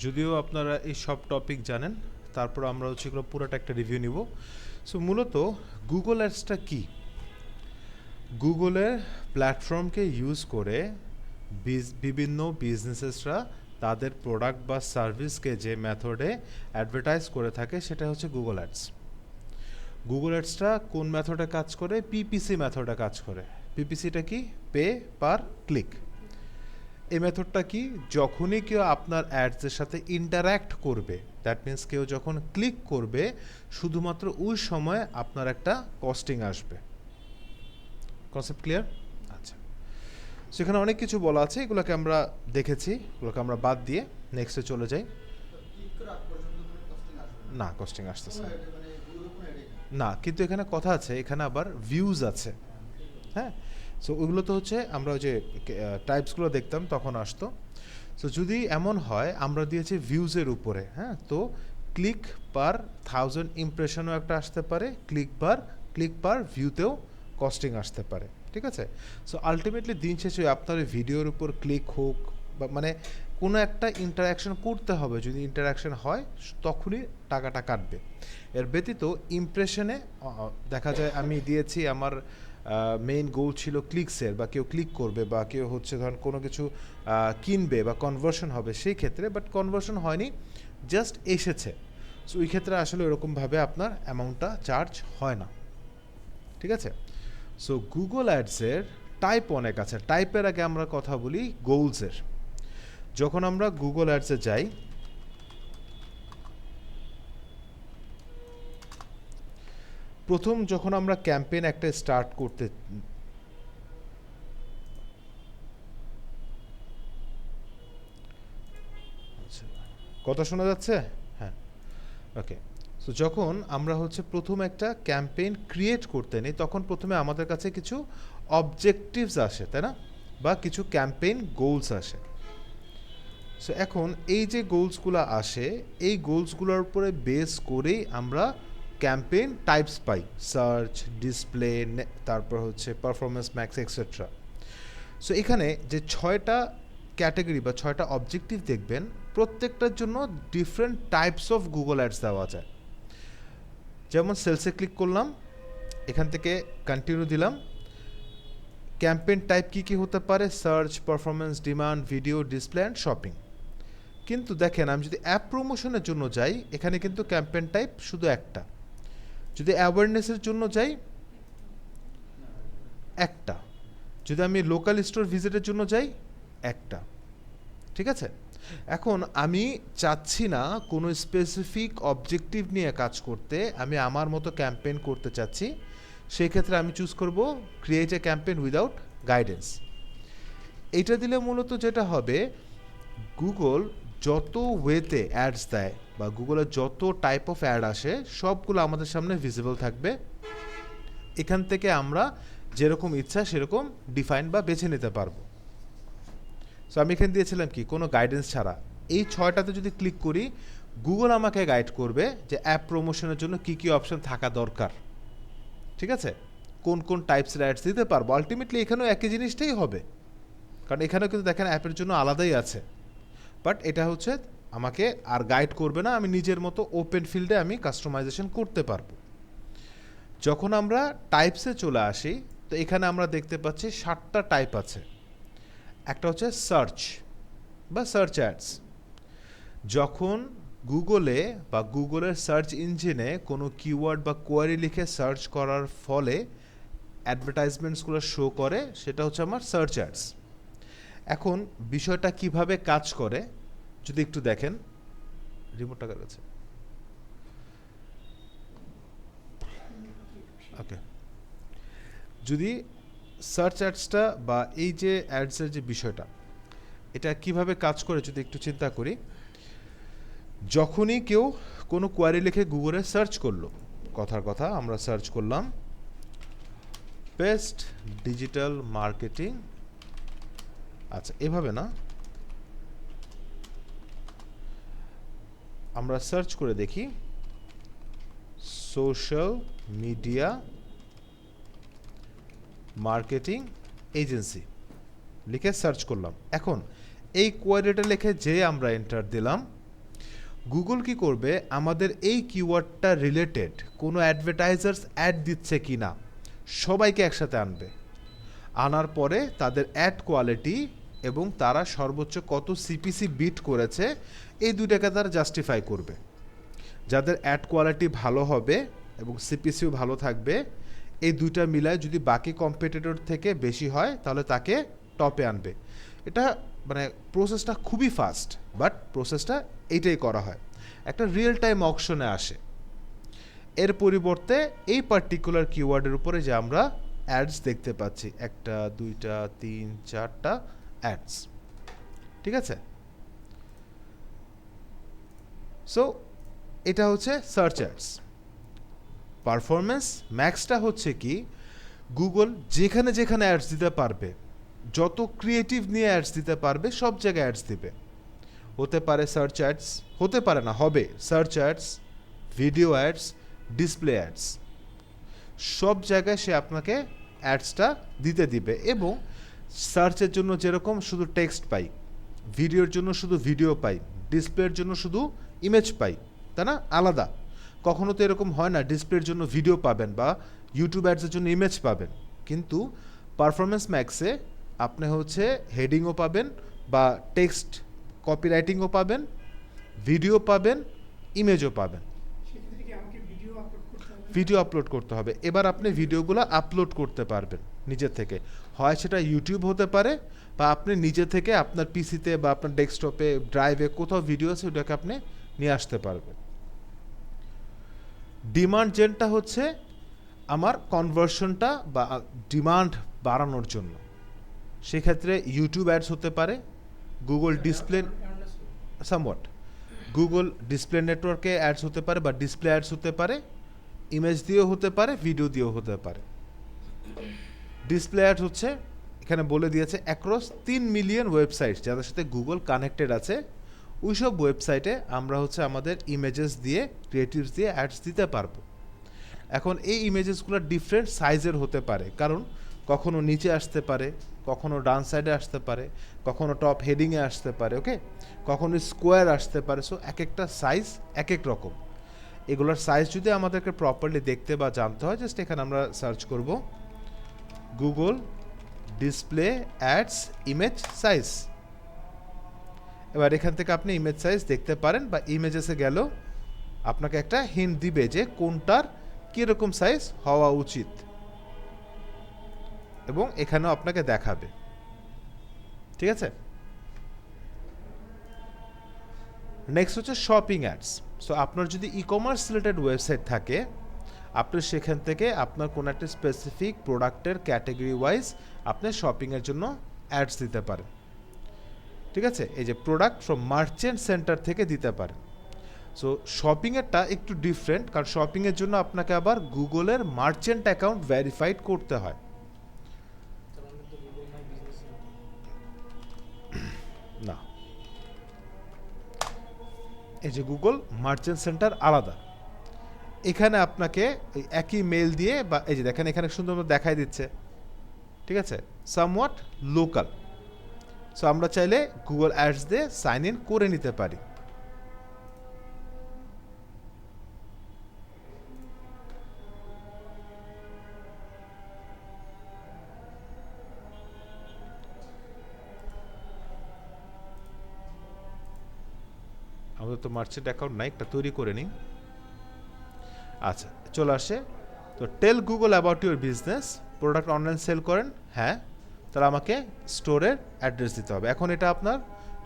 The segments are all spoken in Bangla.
যদিও আপনারা এই সব টপিক জানেন, তারপর আমরা হচ্ছে এগুলো পুরোটা একটা রিভিউ নিব। সো মূলত গুগল অ্যাডসটা কি? গুগলের প্ল্যাটফর্মকে ইউজ করে বিভিন্ন বিজনেসেসরা তাদের প্রোডাক্ট বা সার্ভিসকে যে মেথডে অ্যাডভার্টাইজ করে থাকে সেটা হচ্ছে গুগল অ্যাডস। গুগল অ্যাডসটা কোন মেথডে কাজ করে? পিপিসি মেথডে কাজ করে। পিপিসিটা কি? Pay per click. এই মেথডটা কি? যখনই কেউ আপনার অ্যাডসের সাথে ইন্টারঅ্যাক্ট করবে, দ্যাট মিন্স কেউ যখন ক্লিক করবে, শুধুমাত্র ওই সময় আপনার একটা কস্টিং আসবে। Concept clear? আচ্ছা, সেখানে অনেক কিছু বলা আছে, এগুলোকে আমরা দেখেছি, এগুলোকে আমরা বাদ দিয়ে নেক্সটে চলে যাই। না, কস্টিং আসতেছে না, কিন্তু এখানে কথা আছে, এখানে আবার ভিউজ আছে। হ্যাঁ, সো ওইগুলো তো হচ্ছে আমরা ওই যে টাইপসগুলো দেখতাম তখন আসতো। সো যদি এমন হয় আমরা দিয়েছি ভিউজের উপরে, হ্যাঁ, তো ক্লিক পার 1000 ইমপ্রেশনও একটা আসতে পারে, ক্লিক পার ভিউতেও কস্টিং আসতে পারে। ঠিক আছে? সো আলটিমেটলি দিন শেষে আপনার ভিডিওর উপর ক্লিক হোক বা মানে কোনো একটা ইন্টারাকশন করতে হবে, যদি ইন্টারাকশন হয় তখনই টাকাটা কাটবে। এর ব্যতীত ইমপ্রেশনে দেখা যায় আমি দিয়েছি আমার মেইন গোল ছিল ক্লিকসের, বা কেউ ক্লিক করবে বা কেউ হচ্ছে ধরেন কোনো কিছু কিনবে বা কনভার্সন হবে সেই ক্ষেত্রে, বাট কনভার্সন হয়নি, জাস্ট এসেছে। সো ওই ক্ষেত্রে আসলে এরকমভাবে আপনার অ্যামাউন্টটা চার্জ হয় না। ঠিক আছে? সো গুগল অ্যাডসের টাইপ অনেক আছে। টাইপের আগে আমরা কথা বলি গোলসের। যখন আমরা গুগল অ্যাডসে যাই, প্রথম যখন আমরা ক্যাম্পেইন একটা স্টার্ট করতে, কথা শোনা যাচ্ছে? হ্যাঁ, ওকে। সো যখন আমরা হচ্ছে প্রথম একটা ক্যাম্পেইন ক্রিয়েট করতে নিই, তখন প্রথমে আমাদের কাছে কিছু অবজেক্টিভস আসে, তাই না? বা কিছু ক্যাম্পেইন গোলস আসে। সো এখন এই যে গোলসগুলো আসে, এই গোলসগুলোর উপরে বেস করেই আমরা ক্যাম্পেইন টাইপস পাই, সার্চ, ডিসপ্লে, তারপর হচ্ছে পারফরমেন্স ম্যাক্স এক্সেট্রা। সো এখানে যে 6টা ক্যাটাগরি বা 6টা অবজেক্টিভ দেখবেন, প্রত্যেকটার জন্য different types of Google ads দেওয়া যায়। যেমন সেলসে ক্লিক করলাম, এখান থেকে কন্টিনিউ দিলাম, ক্যাম্পেইন টাইপ কী কী হতে পারে? Search, performance, demand, video, display and shopping. কিন্তু দেখেন আমি যদি অ্যাপ প্রমোশনের জন্য যাই, এখানে কিন্তু ক্যাম্পেইন টাইপ শুধু একটা। যদি অ্যাওয়ারনেসের জন্য যাই, একটা। যদি আমি লোকাল স্টোর ভিজিটের জন্য যাই, একটা। ঠিক আছে? এখন আমি চাচ্ছি না কোনো স্পেসিফিক অবজেক্টিভ নিয়ে কাজ করতে, আমি আমার মতো ক্যাম্পেইন করতে চাচ্ছি, সেই ক্ষেত্রে আমি চুজ করব create a campaign without guidance. এইটা দিলে মূলত যেটা হবে, গুগল যত ওয়েতে অ্যাডস দেয় বা গুগলের যত টাইপ অফ অ্যাড আসে, সবগুলো আমাদের সামনে ভিজিবল থাকবে। এখান থেকে আমরা যেরকম ইচ্ছা সেরকম ডিফাইন বা বেছে নিতে পারবো। সো আমি এখানে দিয়েছিলাম কি, কোনো গাইডেন্স ছাড়া। এই 6টাতে যদি ক্লিক করি, গুগল আমাকে গাইড করবে যে অ্যাপ প্রমোশনের জন্য কী কী অপশন থাকা দরকার। ঠিক আছে? কোন কোন টাইপসের অ্যাডস দিতে পারবো। আলটিমেটলি এখানেও একই জিনিসটাই হবে, কারণ এখানেও কিন্তু দেখেন অ্যাপের জন্য আলাদাই আছে, বাট এটা হচ্ছে আমাকে আর গাইড করবে না, আমি নিজের মতো ওপেন ফিল্ডে আমি কাস্টমাইজেশন করতে পারবো। যখন আমরা টাইপসে চলে আসি, তো এখানে আমরা দেখতে পাচ্ছি 7টা টাইপ আছে। একটা হচ্ছে সার্চ বা সার্চ অ্যাডস। যখন গুগলে বা গুগলের সার্চ ইঞ্জিনে কোনো কিওয়ার্ড বা কোয়ারি লিখে সার্চ করার ফলে অ্যাডভার্টাইজমেন্টসগুলো শো করে, সেটা হচ্ছে আমার সার্চ অ্যাডস। এখন বিষয়টা কিভাবে কাজ করে যদি একটু দেখেন, রিমোট টাকার কাছে, ওকে। যদি সার্চ অ্যাডসটা বা এই যে অ্যাডসের যে বিষয়টা, এটা কিভাবে কাজ করে যদি একটু চিন্তা করি, যখনই কেউ কোনো কোয়ারি লিখে গুগলে সার্চ করলো, কথার কথা আমরা সার্চ করলাম বেস্ট ডিজিটাল মার্কেটিং, আচ্ছা এভাবে না, আমরা সার্চ করে দেখি সোশ্যাল মিডিয়া মার্কেটিং এজেন্সি লিখে সার্চ করলাম। এখন এই কোয়ারিটা লিখে যে আমরা এন্টার দিলাম, গুগল কি করবে, আমাদের এই কিওয়ার্ডটা রিলেটেড কোনো অ্যাডভার্টাইজার্স অ্যাড দিচ্ছে কি না সবাইকে একসাথে আনবে। আনার পরে তাদের অ্যাড কোয়ালিটি এবং তারা সর্বোচ্চ কত সিপিসি বিট করেছে এই দুইটাকে তারা জাস্টিফাই করবে। যাদের অ্যাড কোয়ালিটি ভালো হবে এবং সিপিসিও ভালো থাকবে, এই দুইটা মিলায় যদি বাকি কম্পিটিটর থেকে বেশি হয় তাহলে তাকে টপে আনবে। এটা মানে প্রসেসটা খুবই ফাস্ট, বাট প্রসেসটা এইটাই করা হয়, একটা রিয়েল টাইম অকশনে আসে। এর পরিবর্তে এই পার্টিকুলার কিওয়ার্ডের উপরে যে আমরা অ্যাডস দেখতে পাচ্ছি, একটা দুইটা তিন চারটা অ্যাডস, ঠিক আছে। সো এটা হচ্ছে সার্চ অ্যাডস। পারফরমেন্স ম্যাক্সটা হচ্ছে কি, গুগল যেখানে যেখানে অ্যাডস দিতে পারবে, যত ক্রিয়েটিভ নিয়ে অ্যাডস দিতে পারবে সব জায়গায় অ্যাডস দিবে। হতে পারে সার্চ অ্যাডস, হতে পারে না, হবে search ads, video ads, display ads, সব জায়গায় সে আপনাকে অ্যাডসটা দিতে দিবে। এবং সার্চের জন্য যেরকম শুধু টেক্সট পাই, ভিডিওর জন্য শুধু ভিডিও পাই, ডিসপ্লের জন্য শুধু ইমেজ পাই, তাই না, আলাদা। কখনো তো এরকম হয় না ডিসপ্লের জন্য ভিডিও পাবেন বা ইউটিউব অ্যাডসের জন্য ইমেজ পাবেন, কিন্তু পারফরমেন্স ম্যাক্সে আপনি হচ্ছে হেডিংও পাবেন বা টেক্সট কপিরাইটিংও পাবেন, ভিডিও পাবেন, ইমেজও পাবেন। ভিডিও আপলোড করতে হবে। এবার আপনি ভিডিওগুলো আপলোড করতে পারবেন নিজে থেকে, হয় সেটা ইউটিউব হতে পারে বা আপনি নিজে থেকে আপনার পিসিতে বা আপনার ডেস্কটপে ড্রাইভে কোথাও ভিডিও আছে ওটাকে আপনি নিয়ে আসতে পারবেন। ডিমান্ড জেনটা হচ্ছে আমার কনভার্সনটা বা ডিমান্ড বাড়ানোর জন্য। সেক্ষেত্রে ইউটিউব অ্যাডস হতে পারে, Google display somewhat, Google display নেটওয়ার্কে অ্যাডস হতে পারে বা ডিসপ্লে অ্যাডস হতে পারে, ইমেজ দিয়েও হতে পারে, ভিডিও দিয়েও হতে পারে। ডিসপ্লে অ্যাড হচ্ছে এখানে বলে দিয়েছে অ্যাক্রস 3 মিলিয়ন ওয়েবসাইট যাদের সাথে গুগল কানেক্টেড আছে, ওই সব ওয়েবসাইটে আমরা হচ্ছে আমাদের ইমেজেস দিয়ে, ক্রিয়েটিভস দিয়ে অ্যাডস দিতে পারবো। এখন এই ইমেজেসগুলো ডিফারেন্ট সাইজের হতে পারে, কারণ কখনো নিচে আসতে পারে, কখনো ডান সাইডে আসতে পারে, কখনো টপ হেডিংয়ে আসতে পারে, ওকে, কখনো স্কোয়ার আসতে পারে। সো এক একটা সাইজ এক এক রকম। এগুলোর সাইজ যদি আমাদেরকে প্রপারলি দেখতে বা জানতে হয়, জাস্ট এখানে আমরা সার্চ করব Google display ads image size. এবার এখান থেকে আপনি ইমেজ সাইজ দেখতে পারেন বা ইমেজেসে গেলেও আপনাকে একটা হিন্ট দিবে যে কোনটার কীরকম সাইজ হওয়া উচিত, এবং এখানেও আপনাকে দেখাবে, ঠিক আছে। নেক্সট হচ্ছে শপিং অ্যাডস। সো আপনার যদি ই কমার্স রিলেটেড ওয়েবসাইট থাকে, আপনি সেখান থেকে আপনার কোনো একটা স্পেসিফিক প্রোডাক্টের ক্যাটাগরি ওয়াইজ আপনি শপিংয়ের জন্য অ্যাডস দিতে পারেন, ঠিক আছে। এই যে প্রোডাক্ট ফ্রম মার্চেন্ট সেন্টার থেকে দিতে পারেন। সো শপিংয়েরটা একটু ডিফারেন্ট, কারণ শপিংয়ের জন্য আপনাকে আবার গুগলের মার্চেন্ট অ্যাকাউন্ট ভেরিফাইড করতে হয়। না, এই যে গুগল মার্চেন্ট সেন্টার আলাদা, এখানে আপনাকে একই মেল দিয়ে বা এই যে দেখেন এখানে সুন্দর দেখাই দিচ্ছে, ঠিক আছে, সামওয়াট লোকাল। সো আমরা চাইলে গুগল অ্যাডস দিয়ে সাইন ইন করে নিতে পারি। আমাদের তো মার্চেন্ট অ্যাকাউন্ট নাই, একটা তৈরি করে নিই। আচ্ছা, চলে আসে। তো tell Google about your business, product online sale করেন, হ্যাঁ, তাহলে আমাকে স্টোরের অ্যাড্রেস দিতে হবে। এখন এটা আপনার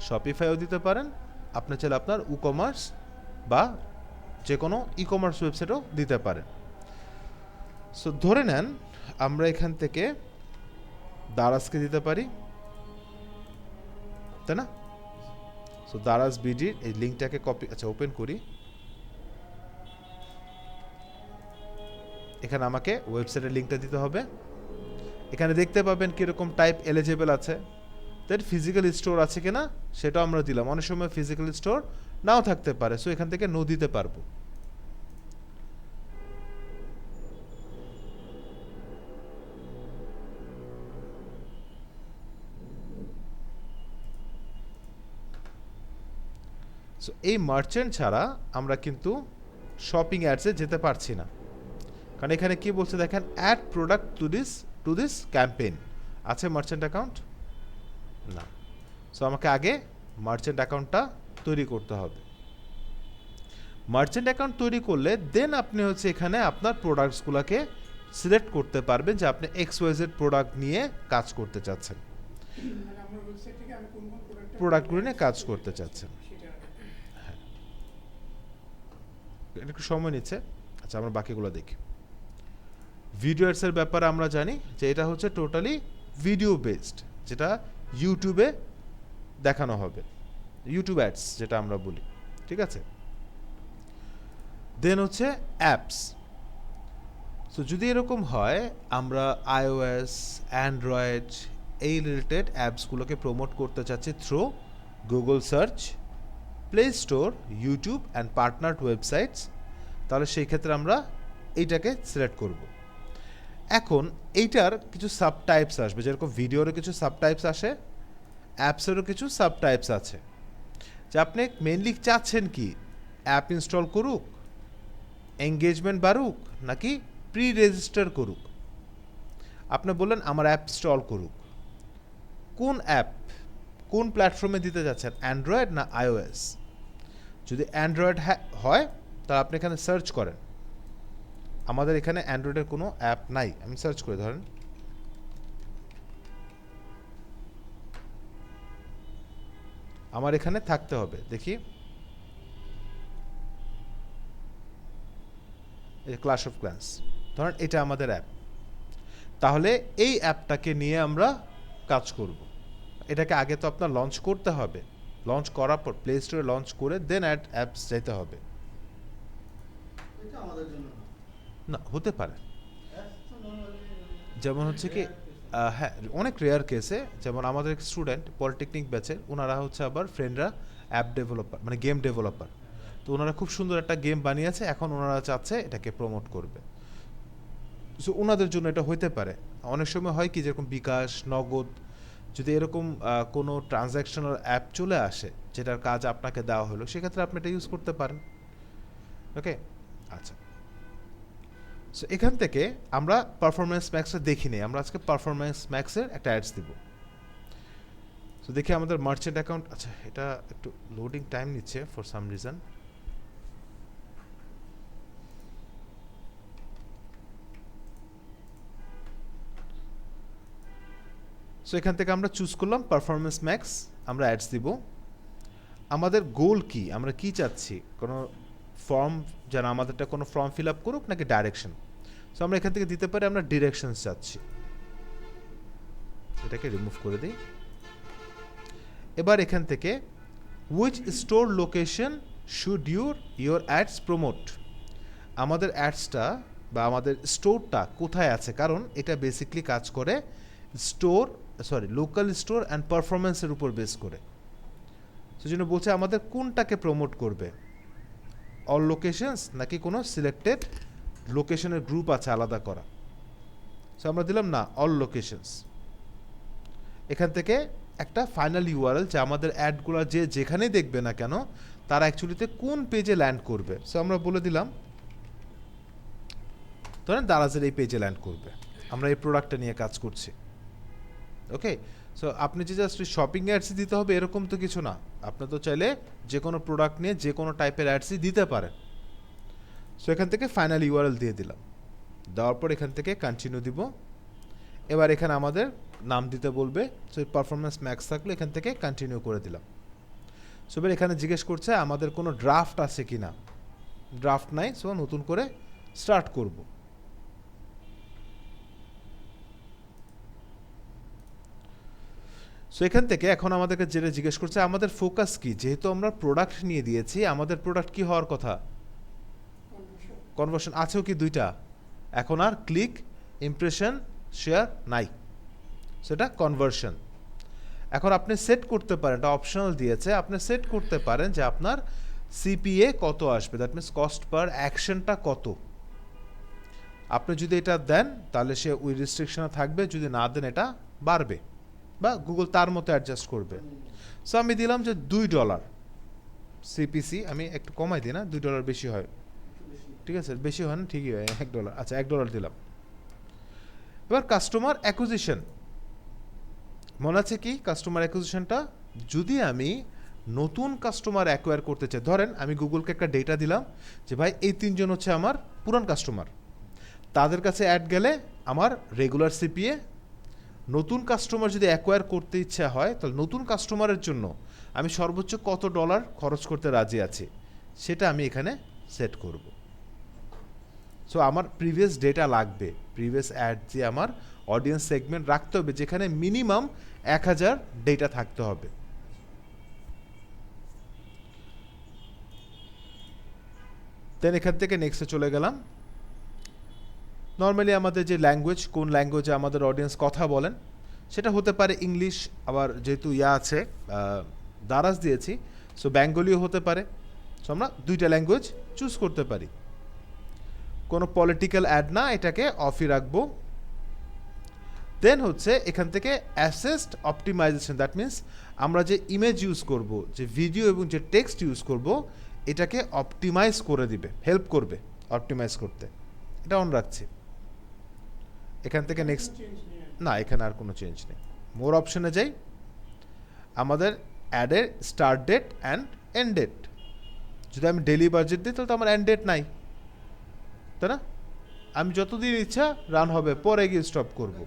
শপিফাইও দিতে পারেন, আপনি চাইলে আপনার ই কমার্স বা যে কোনো ই কমার্স ওয়েবসাইটও দিতে পারেন। সো ধরে নেন আমরা এখান থেকে দারাজকে দিতে পারি, তাই না। সো দারাজ বিডির এই লিঙ্কটাকে কপি, আচ্ছা ওপেন করি। এখানে আমাকে ওয়েবসাইটের লিঙ্কটা দিতে হবে। এখানে দেখতে পাবেন কীরকম টাইপ এলিজেবল আছে, তাই ফিজিক্যাল স্টোর আছে কিনা সেটাও আমরা দিলাম। অনেক সময় ফিজিক্যাল স্টোর নাও থাকতে পারে, সো এখান থেকে নো দিতে পারবো। সো এই মার্চেন্ট ছাড়া আমরা কিন্তু শপিং অ্যাডসে যেতে পারছি না, কারণ এখানে কি বলছে দেখেন, add product to this campaign. আছে মার্চেন্ট অ্যাকাউন্ট? না। সো আমাকে আগে মার্চেন্ট অ্যাকাউন্টটা তৈরি করতে হবে। মার্চেন্ট অ্যাকাউন্ট তৈরি করলে দেন আপনি হচ্ছে এখানে আপনার প্রোডাক্টসগুলোকে সিলেক্ট করতে পারবেন যে আপনি XYZ প্রোডাক্ট নিয়ে কাজ করতে চাচ্ছেন, প্রোডাক্টগুলো নিয়ে কাজ করতে চাচ্ছেন। হ্যাঁ, এটা একটু সময় নিচ্ছে। আচ্ছা, আমরা বাকিগুলো দেখি। ভিডিও অ্যাডসের ব্যাপারে আমরা জানি যে এটা হচ্ছে টোটালি ভিডিও বেসড, যেটা ইউটিউবে দেখানো হবে, ইউটিউব অ্যাডস যেটা আমরা বলি, ঠিক আছে। দেন হচ্ছে অ্যাপস। সো যদি এরকম হয় আমরা iOS, অ্যান্ড্রয়েড এই রিলেটেড অ্যাপসগুলোকে প্রমোট করতে চাচ্ছি through Google search, play store, YouTube and পার্টনার্ড websites, তাহলে সেই ক্ষেত্রে আমরা এইটাকে সিলেক্ট করব। এখন এইটার কিছু সাব টাইপস আসবে, যেরকম ভিডিওরও কিছু সাব টাইপস আসে, অ্যাপসেরও কিছু সাব টাইপস আছে। যে আপনি মেনলি চাচ্ছেন কি, অ্যাপ ইনস্টল করুক, এঙ্গেজমেন্ট বাড়ুক, নাকি প্রি রেজিস্টার করুক। আপনি বললেন আমার অ্যাপ ইনস্টল করুক, কোন অ্যাপ কোন প্ল্যাটফর্মে দিতে যাচ্ছেন, অ্যান্ড্রয়েড না iOS? যদি অ্যান্ড্রয়েড হয় তাহলে আপনি এখানে সার্চ করেন। আমাদের এখানে অ্যান্ড্রয়েডের কোনো অ্যাপ নাই, আমি সার্চ করে ধরেন আমার এখানে থাকতে হবে, দেখি এই ক্লাশ অফ ক্ল্যান্স, ধরেন এটা আমাদের অ্যাপ। তাহলে এই অ্যাপটাকে নিয়ে আমরা কাজ করব। এটাকে আগে তো আপনার লঞ্চ করতে হবে, লঞ্চ করার পর প্লে স্টোরে লঞ্চ করে দেন অ্যাপস যেতে হবে। না, হতে পারে, যেমন হচ্ছে কি হ্যাঁ, অনেক রেয়ার কেসে, যেমন আমাদের স্টুডেন্ট পলিটেকনিক ব্যাচের, ওনারা হচ্ছে আবার ফ্রেন্ডরা অ্যাপ ডেভেলপার, মানে গেম ডেভেলপার। তো ওনারা খুব সুন্দর একটা গেম বানিয়েছে, এখন ওনারা চাচ্ছে এটাকে প্রমোট করবে। সো ওনাদের জন্য এটা হইতে পারে। অনেক সময় হয় কি, যেরকম বিকাশ, নগদ, যদি এরকম কোনো ট্রানজ্যাকশনাল অ্যাপ চলে আসে যেটার কাজ আপনাকে দেওয়া হলো, সেক্ষেত্রে আপনি এটা ইউজ করতে পারেন। ওকে, আচ্ছা। সো এখান থেকে আমরা পারফরমেন্স ম্যাক্সটা দেখি নেই, আমরা আজকে পারফরমেন্স ম্যাক্সের একটা অ্যাডস দিব। সো দেখি আমাদের মার্চেন্ট অ্যাকাউন্ট, আচ্ছা এটা একটু লোডিং টাইম নিচ্ছে ফর সাম রিজন। সো এখান থেকে আমরা চুজ করলাম পারফরমেন্স ম্যাক্স, আমরা অ্যাডস দিব। আমাদের গোল কি, আমরা কি চাচ্ছি, কোনো ফর্ম, যেন আমাদেরটা কোনো ফর্ম ফিল আপ করুক নাকি ডাইরেকশন। সো আমরা এখান থেকে দিতে পারি আমরা ডিরেকশনস চাচ্ছি, এটাকে রিমুভ করে দিই। এবার এখান থেকে which store location should your ads promote, আমাদের অ্যাডসটা বা আমাদের স্টোরটা কোথায় আছে, কারণ এটা বেসিকলি কাজ করে লোকাল স্টোর অ্যান্ড পারফরমেন্সের উপর বেস করে। সেজন্য বলছে আমাদের কোনটাকে প্রমোট করবে, অল লোকেশনস নাকি কোনো সিলেক্টেড লোকেশনের গ্রুপ আছে আলাদা করা। সো আমরা দিলাম না, অল লোকেশনস। এখান থেকে একটা ফাইনাল ইউআরএল, যে আমাদের অ্যাডগুলো যে যেখানেই দেখবে না কেন তারা অ্যাকচুয়ালিতে কোন পেজে ল্যান্ড করবে। সো আমরা বলে দিলাম ধরেন দারাজের এই পেজে ল্যান্ড করবে, আমরা এই প্রোডাক্টটা নিয়ে কাজ করছি। ওকে, সো আপনি যে জাস্ট শপিং অ্যাডসই দিতে হবে এরকম তো কিছু না, আপনি তো চাইলে যে কোনো প্রোডাক্ট নিয়ে যে কোনো টাইপের অ্যাডসই দিতে পারেন। সো এখান থেকে ফাইনাল ইউআরএল দিয়ে দিলাম, দেওয়ার পর এখান থেকে কন্টিনিউ দিব। এবার এখানে আমাদের নাম দিতে বলবে, সো পারফরমেন্স ম্যাক্স থাকলে এখান থেকে কন্টিনিউ করে দিলাম। সো এবার এখানে জিজ্ঞেস করছে আমাদের কোনো ড্রাফট আছে কি না, ড্রাফট নাই, সো নতুন করে স্টার্ট করব। সো এখান থেকে এখন আমাদেরকে যেটা জিজ্ঞেস করছে আমাদের ফোকাস কি, যেহেতু আমরা প্রোডাক্ট নিয়ে দিয়েছি, আমাদের প্রোডাক্ট কি হওয়ার কথা, কনভার্সন। আছেও কি দুইটা, এখন আর ক্লিক, ইমপ্রেশন, শেয়ার নাই, সেটা কনভার্সন। এখন আপনি সেট করতে পারেন, এটা অপশনাল দিয়েছে, আপনি সেট করতে পারেন যে আপনার সিপিএ কত আসবে, দ্যাট মিনস কস্ট পার অ্যাকশনটা কত। আপনি যদি এটা দেন তাহলে সে ওই রেস্ট্রিকশনে থাকবে, যদি না দেন এটা বাড়বে বা গুগল তার মতো অ্যাডজাস্ট করবে। সো আমি দিলাম যে $2, সিপিসি আমি একটু কমাই দিই না, $2 বেশি হয়, ঠিক আছে, বেশি হয় না, ঠিকই হয়, $1, আচ্ছা $1 দিলাম। এবার কাস্টমার অ্যাকুইজিশন, মনে আছে কি কাস্টমার অ্যাকুইজিশনটা? যদি আমি নতুন কাস্টমার অ্যাকোয়ার করতে চাই, ধরেন আমি গুগলকে একটা ডেটা দিলাম যে ভাই এই 3 জন হচ্ছে আমার পুরান কাস্টমার, তাদের কাছে অ্যাড গেলে আমার রেগুলার সিপিএ, নতুন কাস্টমার যদি অ্যাকোয়ার করতে ইচ্ছা হয় তাহলে নতুন কাস্টমারের জন্য আমি সর্বোচ্চ কত ডলার খরচ করতে রাজি আছি সেটা আমি এখানে সেট করব। সো আমার প্রিভিয়াস ডেটা লাগবে, প্রিভিয়াস অ্যাড যে আমার অডিয়েন্স সেগমেন্ট রাখতে হবে যেখানে মিনিমাম 1000 ডেটা থাকতে হবে। দেন এখান থেকে নেক্সটে চলে গেলাম। নর্মালি আমাদের যে ল্যাঙ্গুয়েজ, কোন ল্যাঙ্গুয়েজে আমাদের অডিয়েন্স কথা বলেন, সেটা হতে পারে ইংলিশ, আবার যেহেতু আছে দারাজ দিয়েছি, সো বেঙ্গলিও হতে পারে। সো আমরা 2টা ল্যাঙ্গুয়েজ চুজ করতে পারি। কোনো পলিটিক্যাল অ্যাড না, এটাকে অফই রাখবো। দেন হচ্ছে এখান থেকে অ্যাসেস্ট অপটিমাইজেশন, দ্যাট মিনস আমরা যে ইমেজ ইউজ করব, যে ভিডিও এবং যে টেক্সট ইউজ করব, এটাকে অপটিমাইজ করে দিবে, হেল্প করবে অপটিমাইজ করতে, এটা অন রাখছি। এখান থেকে নেক্সট, না এখানে আর কোনো চেঞ্জ নেই। মোর অপশনে যাই, আমাদের অ্যাডের start date and end date, যদি আমি ডেলি বাজেট দিই তাহলে তো আমার এন্ড ডেট নাই, তাই না? আমি যতদিন ইচ্ছা রান হবে, পরে গিয়ে স্টপ করব।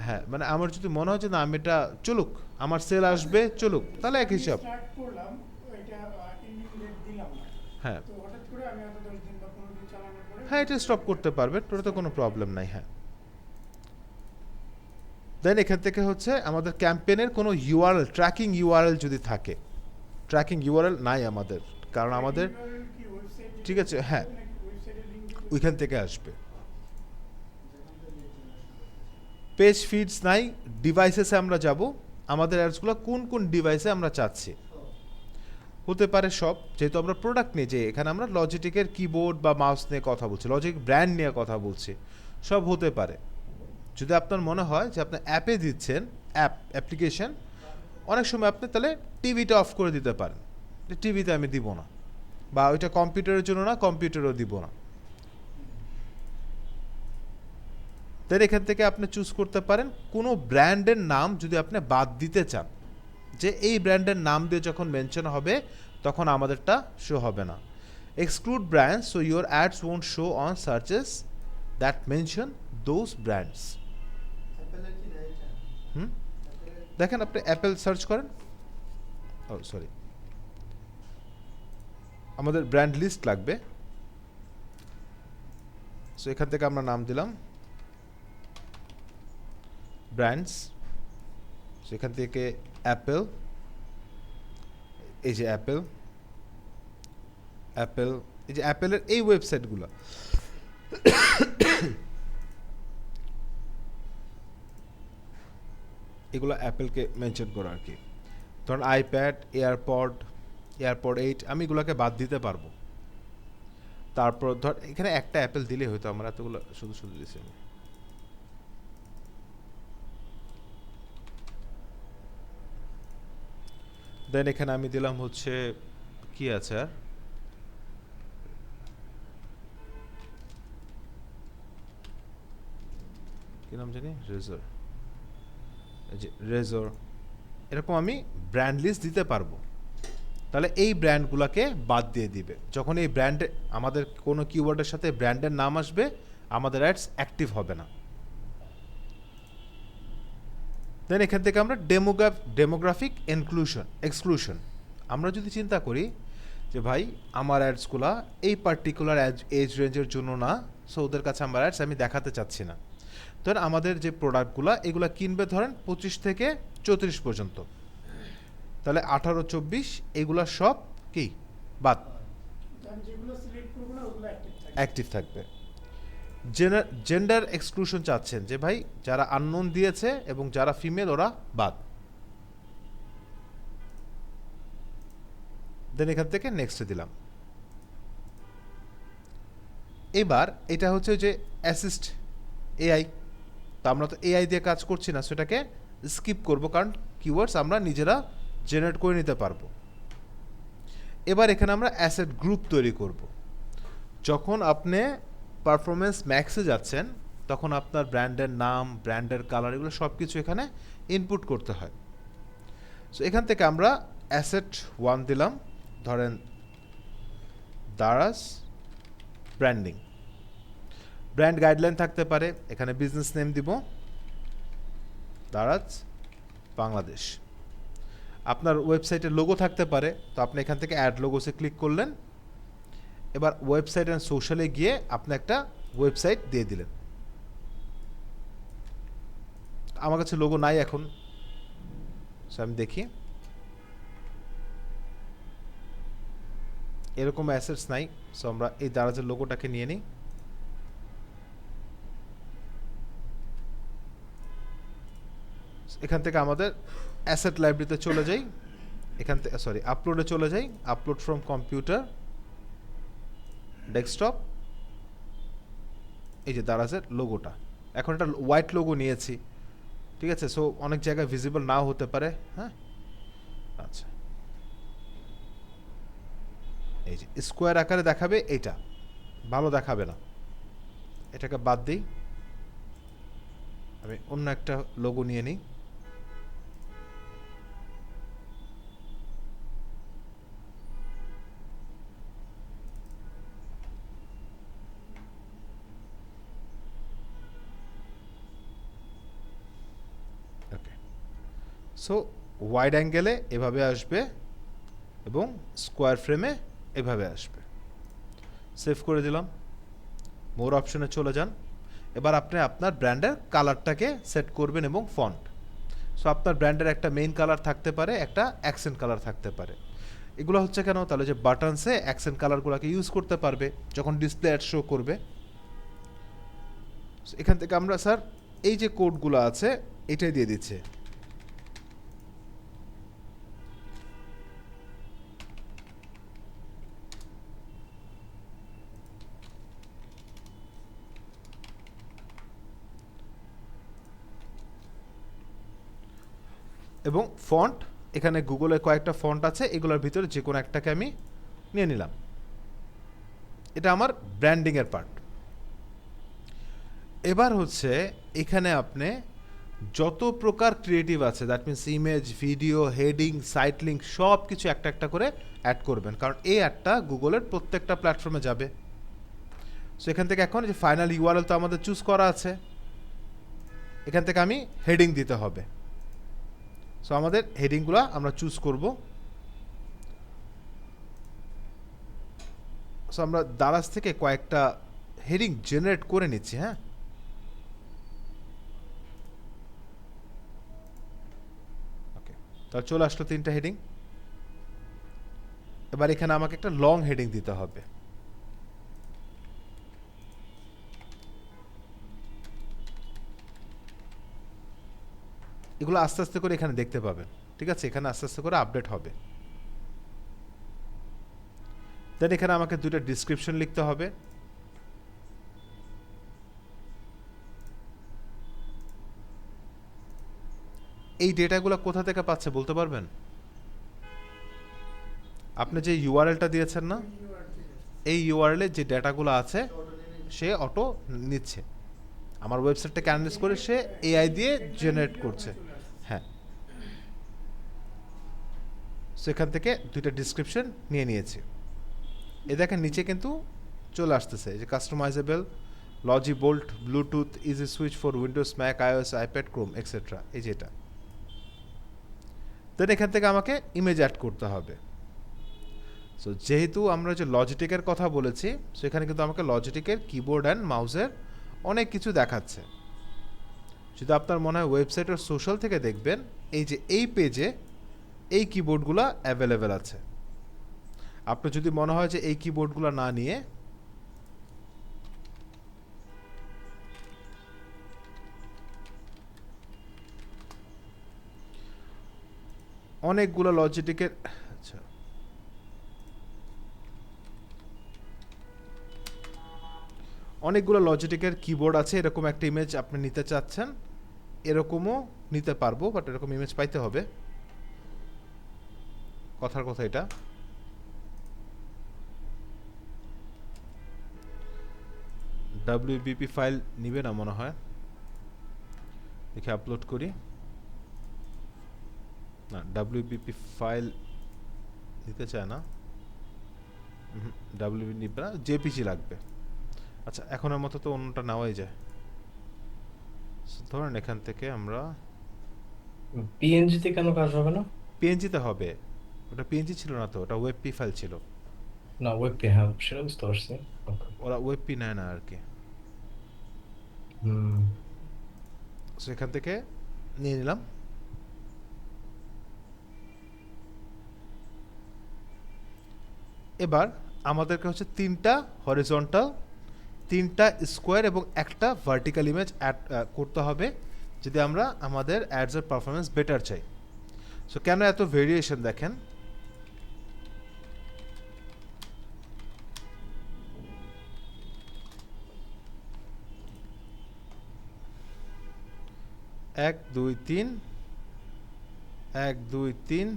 হ্যাঁ, মানে আমার যদি মনে হয় যে না আমি এটা চলুক, আমার সেল আসবে চলুক, তাহলে এক হিসাব। হ্যাঁ হ্যাঁ, এটা স্টপ করতে পারবে, ওটাতে কোনো প্রবলেম নাই। হ্যাঁ, দেন এখান থেকে হচ্ছে আমাদের ক্যাম্পেইনের কোনো ইউআরএল, ট্র্যাকিং ইউআরএল যদি থাকে, ট্র্যাকিং ইউআরএল নাই আমাদের, কারণ আমাদের, ঠিক আছে, হ্যাঁ ওইখান থেকে আসবে। পেজ ফিডস নাই, ডিভাইসেসে আমরা যাব, আমাদের অ্যাডসগুলো কোন কোন ডিভাইসে আমরা চাচ্ছি, হতে পারে সব, যেহেতু আমরা প্রোডাক্ট নিয়ে যে এখানে আমরা লজিটেকের কিবোর্ড বা মাউস নিয়ে কথা বলছি, লজিক ব্র্যান্ড নিয়ে কথা বলছি, সব হতে পারে। যদি আপনার মনে হয় যে আপনি অ্যাপে দিচ্ছেন, অ্যাপ্লিকেশন, অনেক সময় আপনি তাহলে টিভিটা অফ করে দিতে পারেন, টিভিতে আমি দিব না, বা ওইটা কম্পিউটারের জন্য না, কম্পিউটারও দিব না। তাই এখান থেকে আপনি চুজ করতে পারেন কোনো ব্র্যান্ডের নাম যদি আপনি বাদ দিতে চান, যে এই ব্র্যান্ডের নাম দিয়ে যখন মেনশন হবে তখন আমাদেরটা শো হবে না। Exclude brands so your ads won't show on searches that mention those brands. দেখেন আপনি অ্যাপেল সার্চ করেন, ও সরি, আমাদের ব্র্যান্ড লিস্ট লাগবে, সো এখান থেকে আমরা নাম দিলাম ব্র্যান্ডস, সেখান থেকে অ্যাপেল, এই যে অ্যাপেল, অ্যাপেল, এই যে অ্যাপেলের এই ওয়েবসাইটগুলো, এগুলো অ্যাপেলকে মেনশন করা আর কি। ধরুন আইপ্যাড, এয়ারপড, এয়ারপড 8, আমি এগুলোকে বাদ দিতে পারবো। তারপর ধর এখানে একটা অ্যাপেল দিলে হয়তো, আমরা এতগুলো শুধু শুধু দিছি। দেন এখানে আমি দিলাম হচ্ছে কি আছে আর, কি নাম জানি, রেজর, এই যে রেজর, এরকম আমি ব্র্যান্ড লিস্ট দিতে পারবো। তাহলে এই ব্র্যান্ডগুলোকে বাদ দিয়ে দিবে, যখন এই ব্র্যান্ডে আমাদের কোনো কিওয়ার্ডের সাথে ব্র্যান্ডের নাম আসবে আমাদের অ্যাডস অ্যাক্টিভ হবে না। দেন এখান থেকে আমরা ডেমোগ্রাফিক এক্সক্লুশন, আমরা যদি চিন্তা করি যে ভাই আমার অ্যাডসগুলো এই পার্টিকুলার এজ রেঞ্জের জন্য না, সো ওদের কাছে আমার অ্যাডস আমি দেখাতে চাচ্ছি না। ধরেন আমাদের যে প্রোডাক্টগুলো এগুলো কিনবে ধরেন 25 থেকে 34 পর্যন্ত, তাহলে 18-24 এগুলো সব কি বাদ, অ্যাক্টিভ থাকবে। জেন্ডার এক্সক্লুশন চাচ্ছেন যে ভাই যারা আননোন দিয়েছে এবং যারা ফিমেল ওরা বাদ। দেন এখান থেকে নেক্সট দিলাম। এবার এটা হচ্ছে যে অ্যাসিস্ট এআই, তো আমরা তো এআই দিয়ে কাজ করছি না, সেটাকে স্কিপ করব, কারণ কিওয়ার্ডস আমরা নিজেরা জেনারেট করে নিতে পারবো। এবার এখানে আমরা অ্যাসেট গ্রুপ তৈরি করব। যখন আপনি পারফরমেন্স ম্যাক্সে যাচ্ছেন তখন আপনার ব্র্যান্ডের নাম, ব্র্যান্ডের কালার, এগুলো সব কিছু এখানে ইনপুট করতে হয়। সো এখান থেকে আমরা অ্যাসেট 1 দিলাম, ধরেন দারাজ ব্র্যান্ডিং। ব্র্যান্ড গাইডলাইন থাকতে পারে, এখানে বিজনেস নেম দিব দারাজ বাংলাদেশ। আপনার ওয়েবসাইটের লোগো থাকতে পারে, তো আপনি এখান থেকে অ্যাড লোগোসে ক্লিক করলেন। এবার ওয়েবসাইট অ্যান্ড সোশ্যালে গিয়ে আপনি একটা ওয়েবসাইট দিয়ে দিলেন। আমার কাছে লোগো নাই এখন, সো আমি দেখি এরকম অ্যাসেটস নাই। সো আমরা এই দারাজের লোগোটাকে নিয়ে নিই। এখান থেকে আমাদের অ্যাসেট লাইব্রেরিতে চলে যাই, এখান থেকে আপলোডে চলে যাই, আপলোড ফ্রম কম্পিউটার ডেস্কটপ, এই যে দারাজের লোগোটা। এখন এটা হোয়াইট লোগো নিয়েছি, ঠিক আছে। সো অনেক জায়গায় ভিজিবল নাও হতে পারে, হ্যাঁ। আচ্ছা, এই যে স্কোয়ার আকারে দেখাবে, এইটা ভালো দেখাবে না, এটাকে বাদ দিই। আমি অন্য একটা লোগো নিয়ে নিই। ওকে, সো ওয়াইড অ্যাঙ্গেলে এভাবে আসবে এবং স্কোয়ার ফ্রেমে এভাবে আসবে। সেভ করে দিলাম, মোর অপশনে চলে যান। এবার আপনি আপনার ব্র্যান্ডের কালারটাকে সেট করবেন এবং ফন্ট। সো আপনার ব্র্যান্ডের একটা মেইন কালার থাকতে পারে, একটা অ্যাকসেন্ট কালার থাকতে পারে। এগুলো হচ্ছে কেন, তাহলে যে বাটনসে অ্যাকসেন্ট কালারগুলোকে ইউজ করতে পারবে যখন ডিসপ্লে অ্যাড শো করবে। এখান থেকে আমরা স্যার এই যে কোডগুলো আছে এটাই দিয়ে দিচ্ছে। এবং ফন্ট, এখানে গুগলের কয়েকটা ফন্ট আছে, এগুলোর ভিতরে যে কোনো একটাকে আমি নিয়ে নিলাম। এটা আমার ব্র্যান্ডিংয়ের পার্ট। এবার হচ্ছে এখানে আপনি যত প্রকার ক্রিয়েটিভ আছে, that means image, video, heading, site link, সব কিছু একটা একটা করে অ্যাড করবেন, কারণ এই অ্যাডটা গুগলের প্রত্যেকটা প্ল্যাটফর্মে যাবে। সো এখান থেকে এখন যে ফাইনাল ইউআরএল তো আমাদের চুজ করা আছে, এখান থেকে আমি হেডিং দিতে হবে। সো আমাদের হেডিংগুলো আমরা চুজ করব। সো আমরা দারাজ থেকে কয়েকটা হেডিং জেনারেট করে নিচ্ছি, হ্যাঁ। ওকে, তাহলে চলে আসলো 3টা হেডিং। এবার এখানে আমাকে একটা লং হেডিং দিতে হবে। এগুলো আস্তে আস্তে করে এখানে দেখতে পাবেন, ঠিক আছে। এখানে আস্তে আস্তে করে আপডেট হবে। দেন এখানে আমাকে 2টা ডিসক্রিপশন লিখতে হবে। এই ডেটাগুলো কোথা থেকে পাচ্ছে বলতে পারবেন? আপনি যে ইউআরএলটা দিয়েছেন না, এই ইউআরএলে যে ডেটাগুলো আছে সে অটো নিচ্ছে। আমার ওয়েবসাইটটাকে অ্যানালাইজ করে সে এআই দিয়ে জেনারেট করছে, হ্যাঁ। সেখান থেকে 2টা ডিসক্রিপশন নিয়ে নিয়েছি। এ দেখেন নিচে কিন্তু চলে আসতেছে যে customisable, Logi Bolt, Bluetooth, easy switch for Windows, Mac, iOS, iPad, Chrome etcetera, এই যেটা। দেন এখান থেকে আমাকে ইমেজ অ্যাড করতে হবে। সো যেহেতু আমরা যে লজিটেকের কথা বলেছি, সেখানে কিন্তু আমাকে লজিটেকের কিবোর্ড অ্যান্ড মাউসের অনেক কিছু দেখাচ্ছে। যদি আপনার মনে হয় ওয়েবসাইটের সোশ্যাল থেকে দেখবেন, এই যে এই পেজে এই কিবোর্ডগুলো অ্যাভেলেবেল আছে। আপনার যদি মনে হয় যে এই কিবোর্ডগুলো না নিয়ে অনেকগুলো লজিটেকের, আচ্ছা, অনেকগুলো লজিটেকের কিবোর্ড আছে, এরকম একটা ইমেজ আপনি নিতে চাচ্ছেন, এরকমও নিতে পারবো, বাট এরকম ইমেজ পাইতে হবে। কথার কথা এটা। WBP ফাইল নিবে না মনে হয়, দেখে আপলোড করি। না, WBP ফাইল নিতে চায় না, WBP নিবে না, জেপিজি লাগবে। আচ্ছা, এখনের মতো তো অন্যটা নেওয়াই যায়। ধরেন এখান থেকে আমরা পিএনজিতে কেন কাজ হবে না? পিএনজিতে হবে। ওটা পিএনজি ছিল না তো, ওটা ওয়েবপি ফাইল ছিল। না, ওয়েব হ্যাঁ সেটা বুঝতে পারছি। Okay. ওরা ওয়েবপি নেয় না আর কি। হুম। সো এখান থেকে নিয়ে নিলাম। এবার আমাদেরকে হচ্ছে 3টা হরিজন্টাল, 3টা স্কোয়ার এবং একটা ভার্টিক্যাল ইমেজ অ্যাড করতে হবে যদি আমরা আমাদের অ্যাডসের পারফরমেন্স বেটার চাই। সো কেন এত ভেরিয়েশন দেখেন। এক দুই তিন, 1 2 3,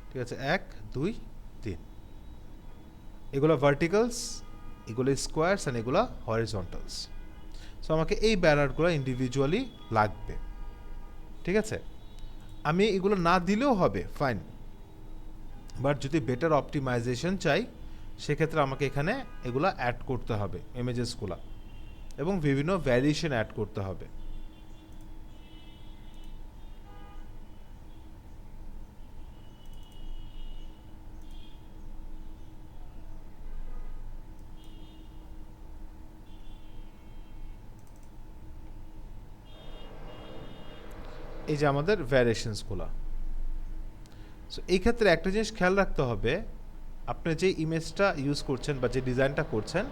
ঠিক আছে, 1 2 3, এগুলো ভার্টিক্যালস, এগুলো স্কোয়ারস অ্যান্ড এগুলো হরিজন্টালস। সো আমাকে এই ব্যানারগুলো ইন্ডিভিজুয়ালি লাগবে, ঠিক আছে। আমি এগুলো না দিলেও হবে, ফাইন, বাট যদি বেটার অপটিমাইজেশন চাই সেক্ষেত্রে আমাকে এখানে এগুলো অ্যাড করতে হবে, ইমেজেসগুলো, এবং বিভিন্ন ভ্যারিয়েশন অ্যাড করতে হবে। এই যে আমাদের ভ্যারিয়েশনসগুলো। সো এই ক্ষেত্রে একটা জিনিস খেয়াল রাখতে হবে, আপনি যে ইমেজটা ইউজ করছেন বা যে ডিজাইনটা করছেন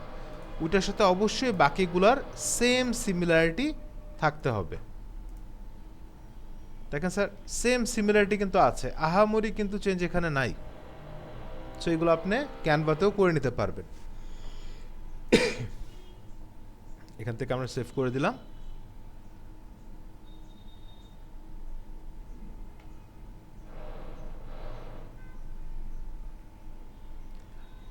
ওইটার সাথে অবশ্যই বাকিগুলার সেম সিমিলারিটি থাকতে হবে। দেখেন স্যার, সেম সিমিলারিটি কিন্তু আছে, আহামরি কিন্তু চেঞ্জ এখানে নাই। সো এগুলো আপনি ক্যানভাতেও করে নিতে পারবেন। এখান থেকে আমরা সেভ করে দিলাম।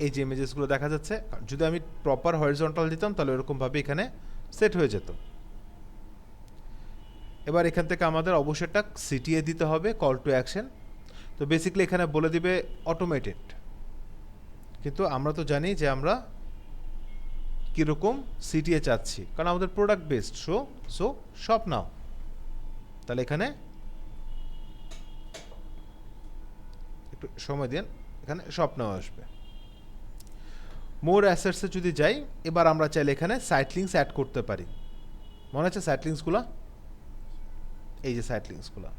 এই যে ইমেজেসগুলো দেখা যাচ্ছে, যদি আমি প্রপার হরিজন্টাল দিতাম তাহলে এরকমভাবে এখানে সেট হয়ে যেত। এবার এখান থেকে আমাদের অবশ্যই একটা সিটিএ দিতে হবে, কল টু অ্যাকশন। তো বেসিক্যালি এখানে বলে দিবে অটোমেটেড, কিন্তু আমরা তো জানি যে আমরা কীরকম সিটিএ চাচ্ছি, কারণ আমাদের প্রোডাক্ট বেসড। সো শপ নাও, তাহলে এখানে একটু সময় দিন, এখানে শপ নাও আসবে। মোর অ্যাসেটসে যদি যাই, এবার আমরা চাইলে এখানে সাইট লিঙ্কস অ্যাড করতে পারি। মনে হচ্ছে সাইট লিঙ্কসগুলো, এই যে সাইট লিঙ্কসগুলো,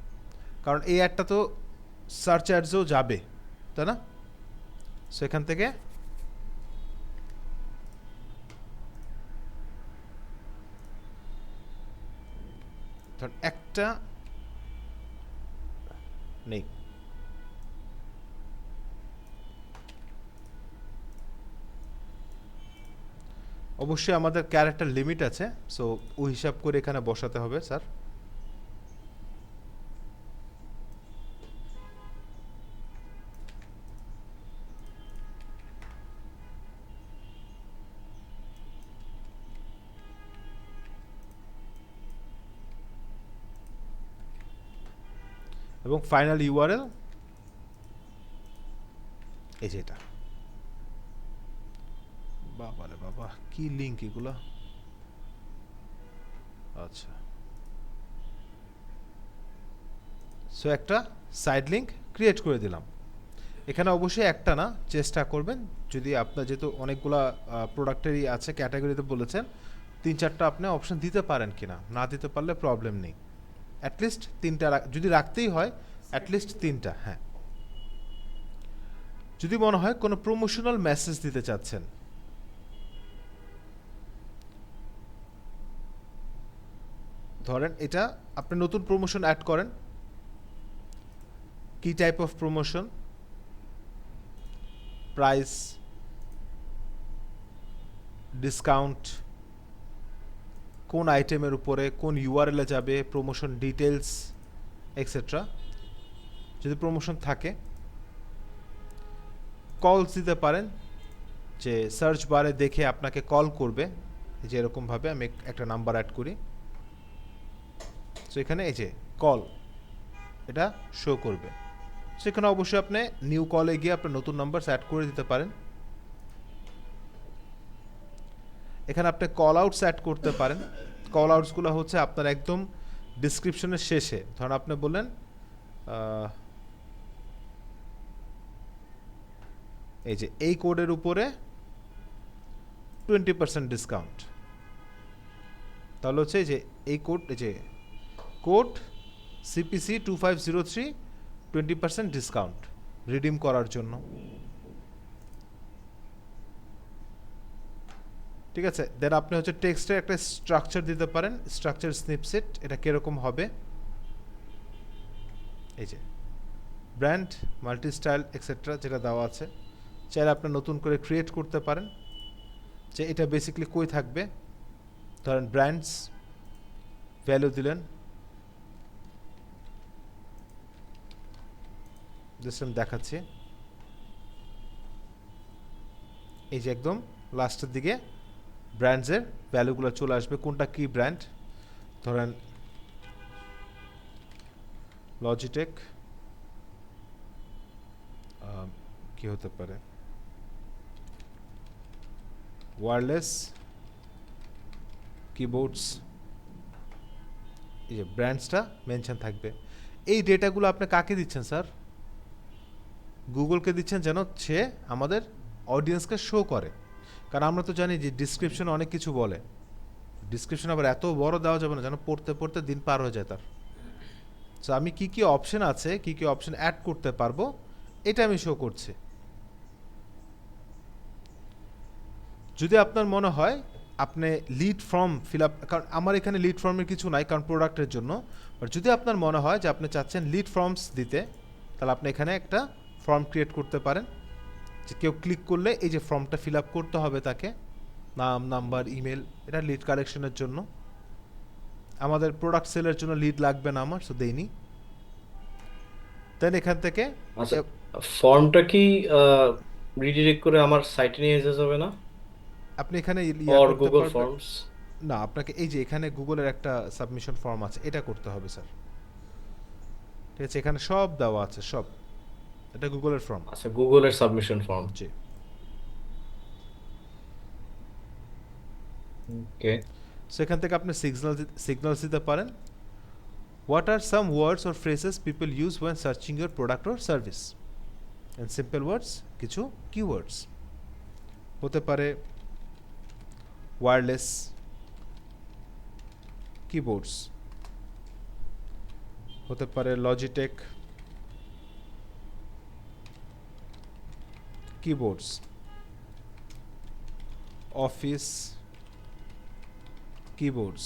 কারণ এই অ্যাডটা তো সার্চ অ্যাডসেও যাবে, তাই না? সো এখান থেকে ধর একটা নেই, অবশ্যই আমাদের ক্যারেক্টার লিমিট আছে, সো ওই হিসাব করে এখানে বসাতে হবে স্যার। এবং ফাইনাল ইউআরএল এই যে এটা। বাবা রে বাবা, কি লিঙ্ক এগুলো! আচ্ছা, সো একটা সাইড লিঙ্ক ক্রিয়েট করে দিলাম। এখানে অবশ্যই একটা না, চেষ্টা করবেন যদি আপনার, যেহেতু অনেকগুলা প্রোডাক্টেরই আছে, ক্যাটাগরিতে বলেছেন 3-4টা আপনি অপশন দিতে পারেন কিনা, না দিতে পারলে প্রবলেম নেই, অ্যাটলিস্ট 3টা যদি রাখতেই হয়, অ্যাটলিস্ট 3টা। হ্যাঁ, যদি মনে হয় কোনো প্রমোশনাল মেসেজ দিতে চাচ্ছেন, ধরেন এটা আপনি নতুন প্রমোশন অ্যাড করেন, কি type of promotion, price, discount, কোন আইটেমের উপরে, কোন ইউআরএলে যাবে, প্রমোশন ডিটেলস এক্সেট্রা। যদি প্রমোশন থাকে, কলস দিতে পারেন, যে সার্চ বারে দেখে আপনাকে কল করবে, যে এরকমভাবে আমি একটা নাম্বার অ্যাড করি। সো এখানে এই যে কল, এটা শো করবে। সেখানে অবশ্যই আপনি নিউ কলে গিয়ে আপনার নতুন নাম্বার অ্যাড করে দিতে পারেন। এখানে আপনি কল আউটস অ্যাড করতে পারেন। কল আউটসগুলো হচ্ছে আপনার একদম ডিসক্রিপশনের শেষে। ধরুন আপনি বললেন এই যে এই কোডের উপরে 20% ডিসকাউন্ট, তাহলে হচ্ছে এই যে এই কোড, এই যে কোড সিপিসি 2503 20% ডিসকাউন্ট রিডিম করার জন্য। ঠিক আছে, দেন আপনি হচ্ছে টেক্সটের একটা স্ট্রাকচার দিতে পারেন, স্ট্রাকচার স্নিপসেট, এটা কিরকম হবে। এই যে ব্র্যান্ড, মাল্টি স্টাইল এক্সেট্রা যেটা দেওয়া আছে, চাইলে আপনি নতুন করে ক্রিয়েট করতে পারেন যে এটা বেসিক্যালি কই থাকবে। ধরেন ব্র্যান্ডস, ভ্যালু দিলেন, জাস্ট আমি দেখাচ্ছি। এই যে একদম লাস্টের দিকে ব্র্যান্ডসের ভ্যালুগুলো চলে আসবে, কোনটা কি ব্র্যান্ড। ধরেন লজিটেক, কি হতে পারে, ওয়্যারলেস কিবোর্ডস, এই যে ব্র্যান্ডসটা মেনশন থাকবে। এই ডেটাগুলো আপনি কাকে দিচ্ছেন স্যার? গুগলকে দিচ্ছেন, যেন সে আমাদের অডিয়েন্সকে শো করে। কারণ আমরা তো জানি যে ডিসক্রিপশনে অনেক কিছু বলে, ডিসক্রিপশন আবার এত বড় দেওয়া যাবে না যেন পড়তে পড়তে দিন পার হয়ে যায় তার। সো আমি কি কি অপশন আছে, কি কি অপশন অ্যাড করতে পারবো, এটা আমি শো করছি। যদি আপনার মনে হয় আপনি লিড ফর্ম ফিল আপ, কারণ আমার এখানে লিড ফর্মের কিছু নাই কারণ প্রোডাক্টের জন্য, বাট যদি আপনার মনে হয় যে আপনি চাচ্ছেন লিড ফর্মস দিতে, তাহলে আপনি এখানে একটা ফর্ম ক্রিয়েট করতে পারেন, যে কেউ ক্লিক করলে এই যে ফর্মটা ফিল আপ করতে হবে তাকে, নাম, নাম্বার, ইমেল, এটা লিড কালেকশনের জন্য। আমাদের প্রোডাক্ট সেলের জন্য লিড লাগবে না আমার, সো দেইনি। দেন এখান থেকে আচ্ছা, ফর্মটা কি রিডিরেক্ট করে আমার সাইটে নিয়ে যেতে হবে না? আপনি এখানে ইয়া অর করতে গুগল পারবেন। ফর্মস? না, আপনাকে এই যে এখানে গুগলের একটা সাবমিশন ফর্ম আছে, এটা করতে হবে স্যার। ঠিক আছে, এখানে সব দেওয়া আছে, সব। এটা গুগলের ফর্ম। আচ্ছা, গুগলের সাবমিশন ফর্ম। জি। ওকে। সেখান থেকে আপনি সিগন্যালস দিতে পারেন। What are some words or phrases people use when searching your product or service? And simple words, কিছু কিওয়ার্ডস হতে পারে ওয়্যারলেস কিবোর্ডস, হতে পারে Logitech keyboards, office keyboards,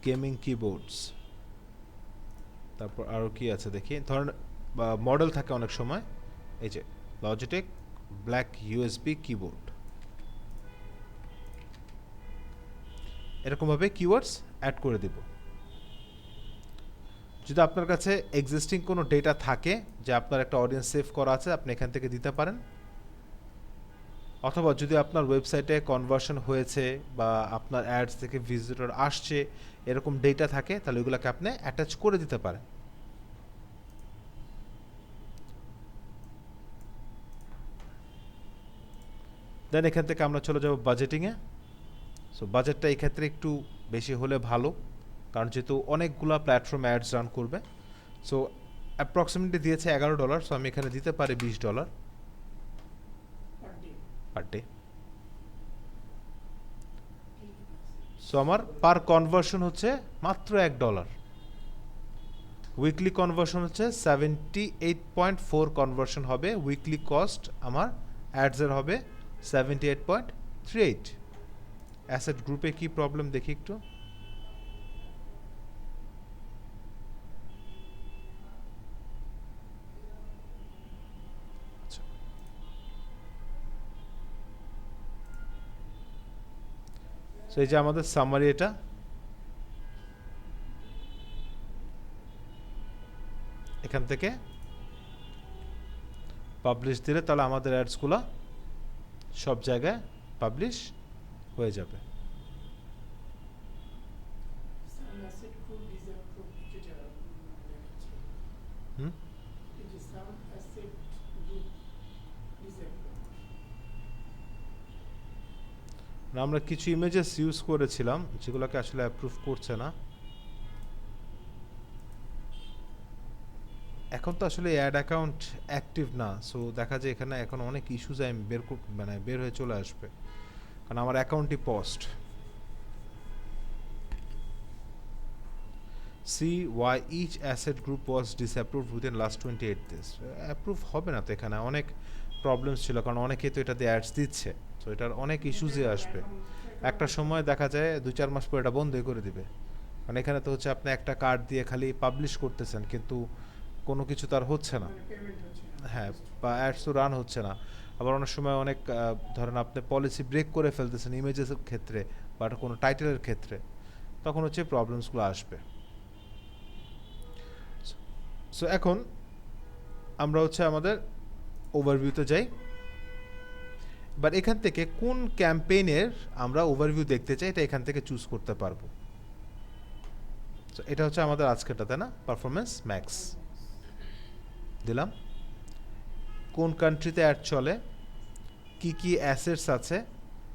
gaming keyboards, তারপর আরও কি আছে দেখি। ধরেন মডেল থাকে অনেক সময়, এই যে লজিটেক ব্ল্যাক ইউএসবি কিবোর্ড, এরকমভাবে কিওয়ার্ডস অ্যাড করে দেব। যদি আপনার কাছে এক্সিস্টিং কোনো ডেটা থাকে যে আপনার একটা অডিয়েন্স সেভ করা আছে, আপনি এখান থেকে দিতে পারেন। অথবা যদি আপনার ওয়েবসাইটে কনভার্সন হয়েছে বা আপনার অ্যাডস থেকে ভিজিটর আসছে, এরকম ডেটা থাকে, তাহলে ওইগুলোকে আপনি অ্যাটাচ করে দিতে পারেন। দেন এখান থেকে আমরা চলে যাব বাজেটিংয়ে। সো বাজেটটা এই ক্ষেত্রে একটু বেশি হলে ভালো, কারণ যেহেতু অনেকগুলো প্ল্যাটফর্ম অ্যাডস রান করবে। সো অ্যাপ্রক্সিমেটলি দিয়েছে $11, সো আমি এখানে দিতে পারি $20 পার ডে। সো আমার পার কনভার্সন হচ্ছে মাত্র $1। উইকলি কনভার্সন হচ্ছে 78.4 কনভার্সন হবে। উইকলি কস্ট আমার অ্যাডসের হবে 78.38। অ্যাসেট গ্রুপে কি প্রবলেম দেখি একটু। সো এই যে আমাদের সামারি, এটা এখান থেকে পাবলিশ দিলে তাহলে আমাদের অ্যাডসগুলো সব জায়গায় পাবলিশ হয়ে যাবে। Some asset group disapproved যেটা দেখাচ্ছে, হুম এই যে some asset group disapproved, আমরা কিছু ইমেজেস ইউজ করেছিলাম যেগুলোকে আসলে অ্যাপ্রুভ করছে না। এখন তো আসলে অ্যাড অ্যাকাউন্ট অ্যাক্টিভ না, সো দেখা যায় এখানে এখন অনেক ইস্যুজ আমি বের হয়ে চলে আসবে, কারণ আমার অ্যাকাউন্টই paused. see why each asset group was disapproved within last 28 days। Approve হবে না তো, এখানে অনেক প্রবলেমস ছিল, কারণ অনেকেই তো এটা দিয়ে অ্যাডস দিচ্ছে, তো এটার অনেক ইস্যুজই আসবে। একটা সময় দেখা যায় 2-4 মাস পর এটা বন্ধই করে দিবে, কারণ এখানে তো হচ্ছে আপনি একটা কার্ড দিয়ে খালি পাবলিশ করতেছেন, কিন্তু কোনো কিছু তার হচ্ছে না। মানে পেমেন্ট হচ্ছে না, হ্যাঁ, বা অ্যাডসও রান হচ্ছে না। আবার অনেক সময় অনেক ধরেন আপনি পলিসি ব্রেক করে ফেলতেছেন ইমেজেসের ক্ষেত্রে বা কোনো টাইটেলের ক্ষেত্রে, তখন হচ্ছে প্রবলেমসগুলো আসবে। সো এখন আমরা হচ্ছে আমাদের ওভারভিউতে যাই। বাট এখান থেকে কোন ক্যাম্পেইনের আমরা ওভারভিউ দেখতে চাই এটা এখান থেকে চুজ করতে পারবো। সো এটা হচ্ছে আমাদের আজকেরটা, তাই না? পারফরমেন্স ম্যাক্স দিলাম, কোন কান্ট্রিতে অ্যাড চলে, কি কি অ্যাসেটস আছে,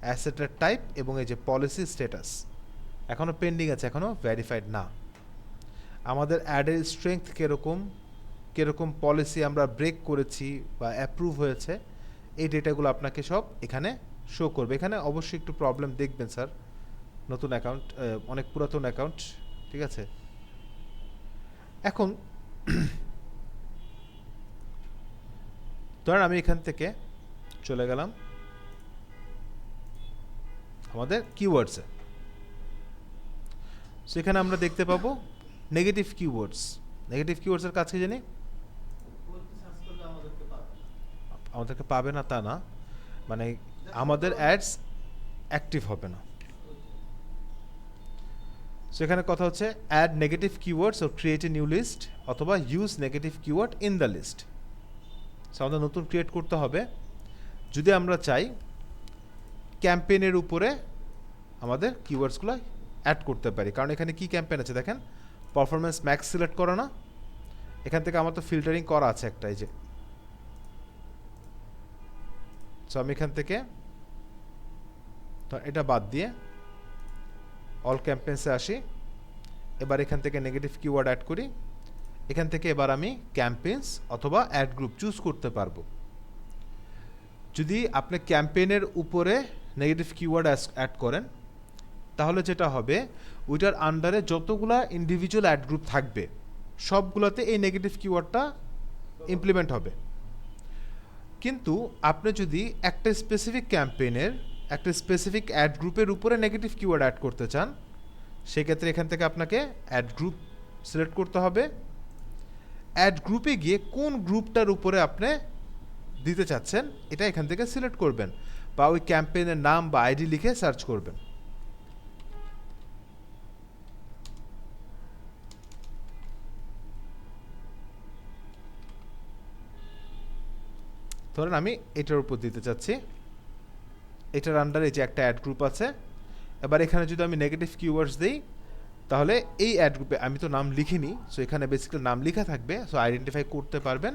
অ্যাসেটের টাইপ, এবং এই যে পলিসি স্ট্যাটাস এখনও পেন্ডিং আছে, এখনও ভেরিফাইড না। আমাদের অ্যাডের স্ট্রেংথ কীরকম পলিসি আমরা ব্রেক করেছি বা অ্যাপ্রুভ হয়েছে, এই ডেটাগুলো আপনাকে সব এখানে শো করবে। এখানে অবশ্যই একটু প্রবলেম দেখবেন স্যার, নতুন অ্যাকাউন্ট, অনেক পুরাতন অ্যাকাউন্ট, ঠিক আছে? এখন ধরেন আমি এখান থেকে চলে গেলাম আমাদের কিওয়ার্ডসে। সেখানে আমরা দেখতে পাবো নেগেটিভ কিওয়ার্ডসের কাছে জানি আমাদেরকে পাবে না তা না, মানে আমাদের অ্যাডস অ্যাক্টিভ হবে না। সেখানে কথা হচ্ছে add negative keywords or create a new list, অথবা use negative keyword in the list. So আমাদের নতুন ক্রিয়েট করতে হবে যদি আমরা চাই ক্যাম্পেইনের উপরে আমাদের কিওয়ার্ডসগুলো অ্যাড করতে পারি। কারণ এখানে কি ক্যাম্পেইন আছে দেখেন, পারফরমেন্স ম্যাক্স সিলেক্ট করা না, এখান থেকে আমার তো ফিল্টারিং করা আছে একটা, এই যে। সো আমি এখান থেকে তো এটা বাদ দিয়ে অল ক্যাম্পেইনসে আসি, এবার এখান থেকে নেগেটিভ কিওয়ার্ড অ্যাড করি। এখান থেকে এবার আমি ক্যাম্পেইনস অথবা অ্যাড গ্রুপ চুজ করতে পারবো। যদি আপনি ক্যাম্পেইনের উপরে নেগেটিভ কিওয়ার্ড অ্যাড করেন, তাহলে যেটা হবে ওইটার আন্ডারে যতগুলা ইন্ডিভিজুয়াল অ্যাড গ্রুপ থাকবে সবগুলোতে এই নেগেটিভ কিওয়ার্ডটা ইমপ্লিমেন্ট হবে। কিন্তু আপনি যদি একটা স্পেসিফিক ক্যাম্পেইনের একটা স্পেসিফিক অ্যাড গ্রুপের উপরে নেগেটিভ কিওয়ার্ড অ্যাড করতে চান, সেক্ষেত্রে এখান থেকে আপনাকে অ্যাড গ্রুপ সিলেক্ট করতে হবে। অ্যাড গ্রুপে গিয়ে কোন গ্রুপটার উপরে আপনি দিতে চাচ্ছেন এটা এখান থেকে সিলেক্ট করবেন, বা ওই ক্যাম্পেইনের নাম বা আইডি লিখে সার্চ করবেন। ধরেন আমি এটার উপর দিতে চাচ্ছি, এটার আন্ডারে যে একটা অ্যাড গ্রুপ আছে। এবার এখানে যদি আমি নেগেটিভ কিওয়ার্ডস দিই, তাহলে এই অ্যাড গ্রুপে আমি তো নাম লিখিনি, সো এখানে বেসিক্যালি নাম লেখা থাকবে, সো আইডেন্টিফাই করতে পারবেন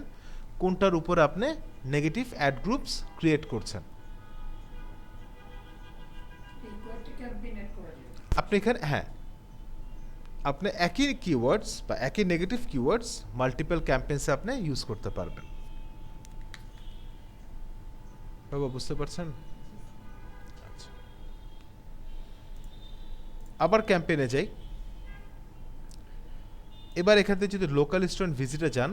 কোনটার উপরে আপনি নেগেটিভ অ্যাড গ্রুপস ক্রিয়েট করছেন। এই কয়েকটা ক্যাম্পেইন অ্যাড করা যায়। আপনি এখানে হ্যাঁ, আপনি একই কিওয়ার্ডস বা একই নেগেটিভ কিওয়ার্ডস মাল্টিপল ক্যাম্পেইনসে আপনি ইউজ করতে পারবেন। বাবা বুঝতে পারছেন? আচ্ছা, আবার ক্যাম্পেইনে যাই। এবার এখান থেকে যদি লোকাল স্টুডেন্ট ভিজিটে যান,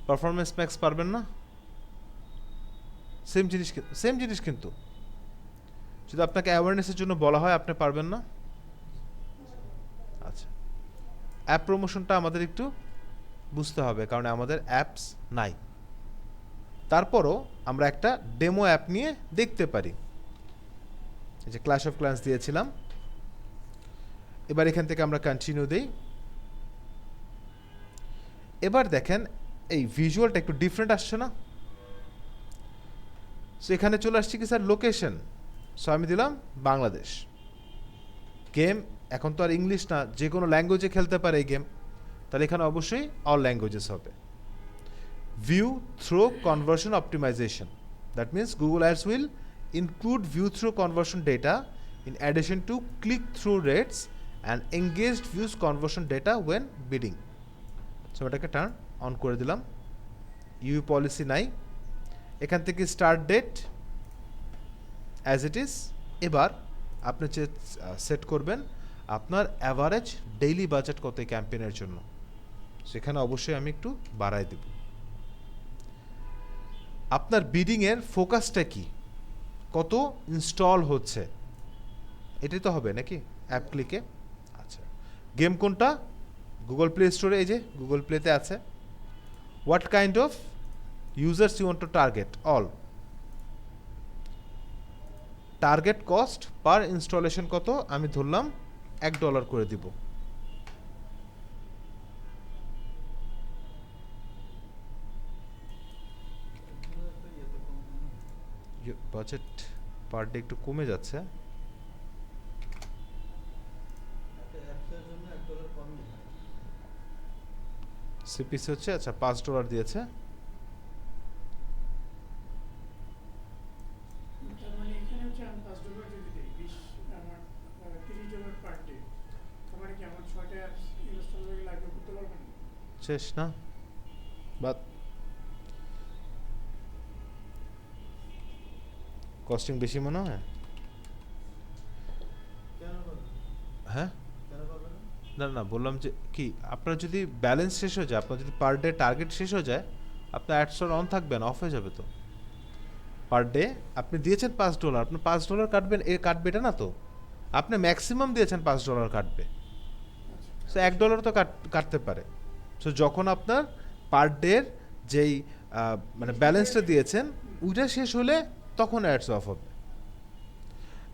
পারফরমেন্স ম্যাক্স পারবেন না, সেম জিনিস কিন্তু যদি আপনাকে অ্যাওয়ারনেসের জন্য বলা হয় আপনি পারবেন না। আচ্ছা, অ্যাপ প্রমোশনটা আমাদের একটু বুঝতে হবে, কারণ আমাদের অ্যাপস নাই। তারপরও আমরা একটা ডেমো অ্যাপ নিয়ে দেখতে পারি। এই যে ক্ল্যাশ অফ ক্ল্যান্স দিয়েছিলাম। এবার এখান থেকে আমরা কন্টিনিউ দেই। এবার দেখেন এই ভিজুয়ালটা একটু ডিফারেন্ট আসছে না? সো এখানে চলে আসছে কি স্যার লোকেশন। সো আমি দিলাম বাংলাদেশ। গেম এখন তো আর ইংলিশ না, যে কোনো ল্যাঙ্গুয়েজে খেলতে পারে এই গেম, তাহলে এখানে অবশ্যই অল ল্যাঙ্গুয়েজেস হবে। View through conversion optimisation, that means Google ads will include view through conversion data in addition to click through rates and engaged views conversion data when bidding. So এটাকে টার্ন অন করে দিলাম। ইউ পলিসি নাই। এখান থেকে start date as it is. এবার আপনি সেট করবেন আপনার অ্যাভারেজ ডেইলি বাজেট কত এই ক্যাম্পেইনের জন্য। সেখানে অবশ্যই আমি একটু বাড়াই দেব। আপনার বিডিংয়ের ফোকাসটা কি, কত ইনস্টল হচ্ছে, এটাই তো হবে নাকি অ্যাপ ক্লিকে। আচ্ছা, গেম কোনটা? গুগল প্লে স্টোরে, এই যে গুগল প্লেতে আছে। What kind of users you want to target? All. Target cost per installation কত? আমি ধরলাম $1 করে দিব। বাজেট পার ডে একটু কমে যাচ্ছে। সিপিসি হচ্ছে আচ্ছা $5 দিয়েছে। তার মানে এখানে হচ্ছে আমি $5 যদি দিই, 20 আমার $30 পার ডে, তার মানে কি আমার 6টা অ্যাপস ইনস্টল হয়ে গেলে আগে করতে পারবেন? শেষ না? বাট কস্টিং বেশি মনে হয়। হ্যাঁ না না, বললাম যে কি আপনার যদি ব্যালেন্স শেষ হয়ে যায়, আপনার যদি পার ডে টার্গেট শেষ হয়ে যায়, আপনার অ্যাডসটা অন থাকবে না, অফ হয়ে যাবে তো। পার ডে আপনি দিয়েছেন $5, আপনি $5 কাটবেন, এ কাটবে এটা না তো। আপনি ম্যাক্সিমাম দিয়েছেন $5 কাটবে। সো $1 তো কাটতে পারে। সো যখন আপনার পার ডের যেই মানে ব্যালেন্সটা দিয়েছেন ওইটা শেষ হলে তখন অ্যাডস অফ হবে।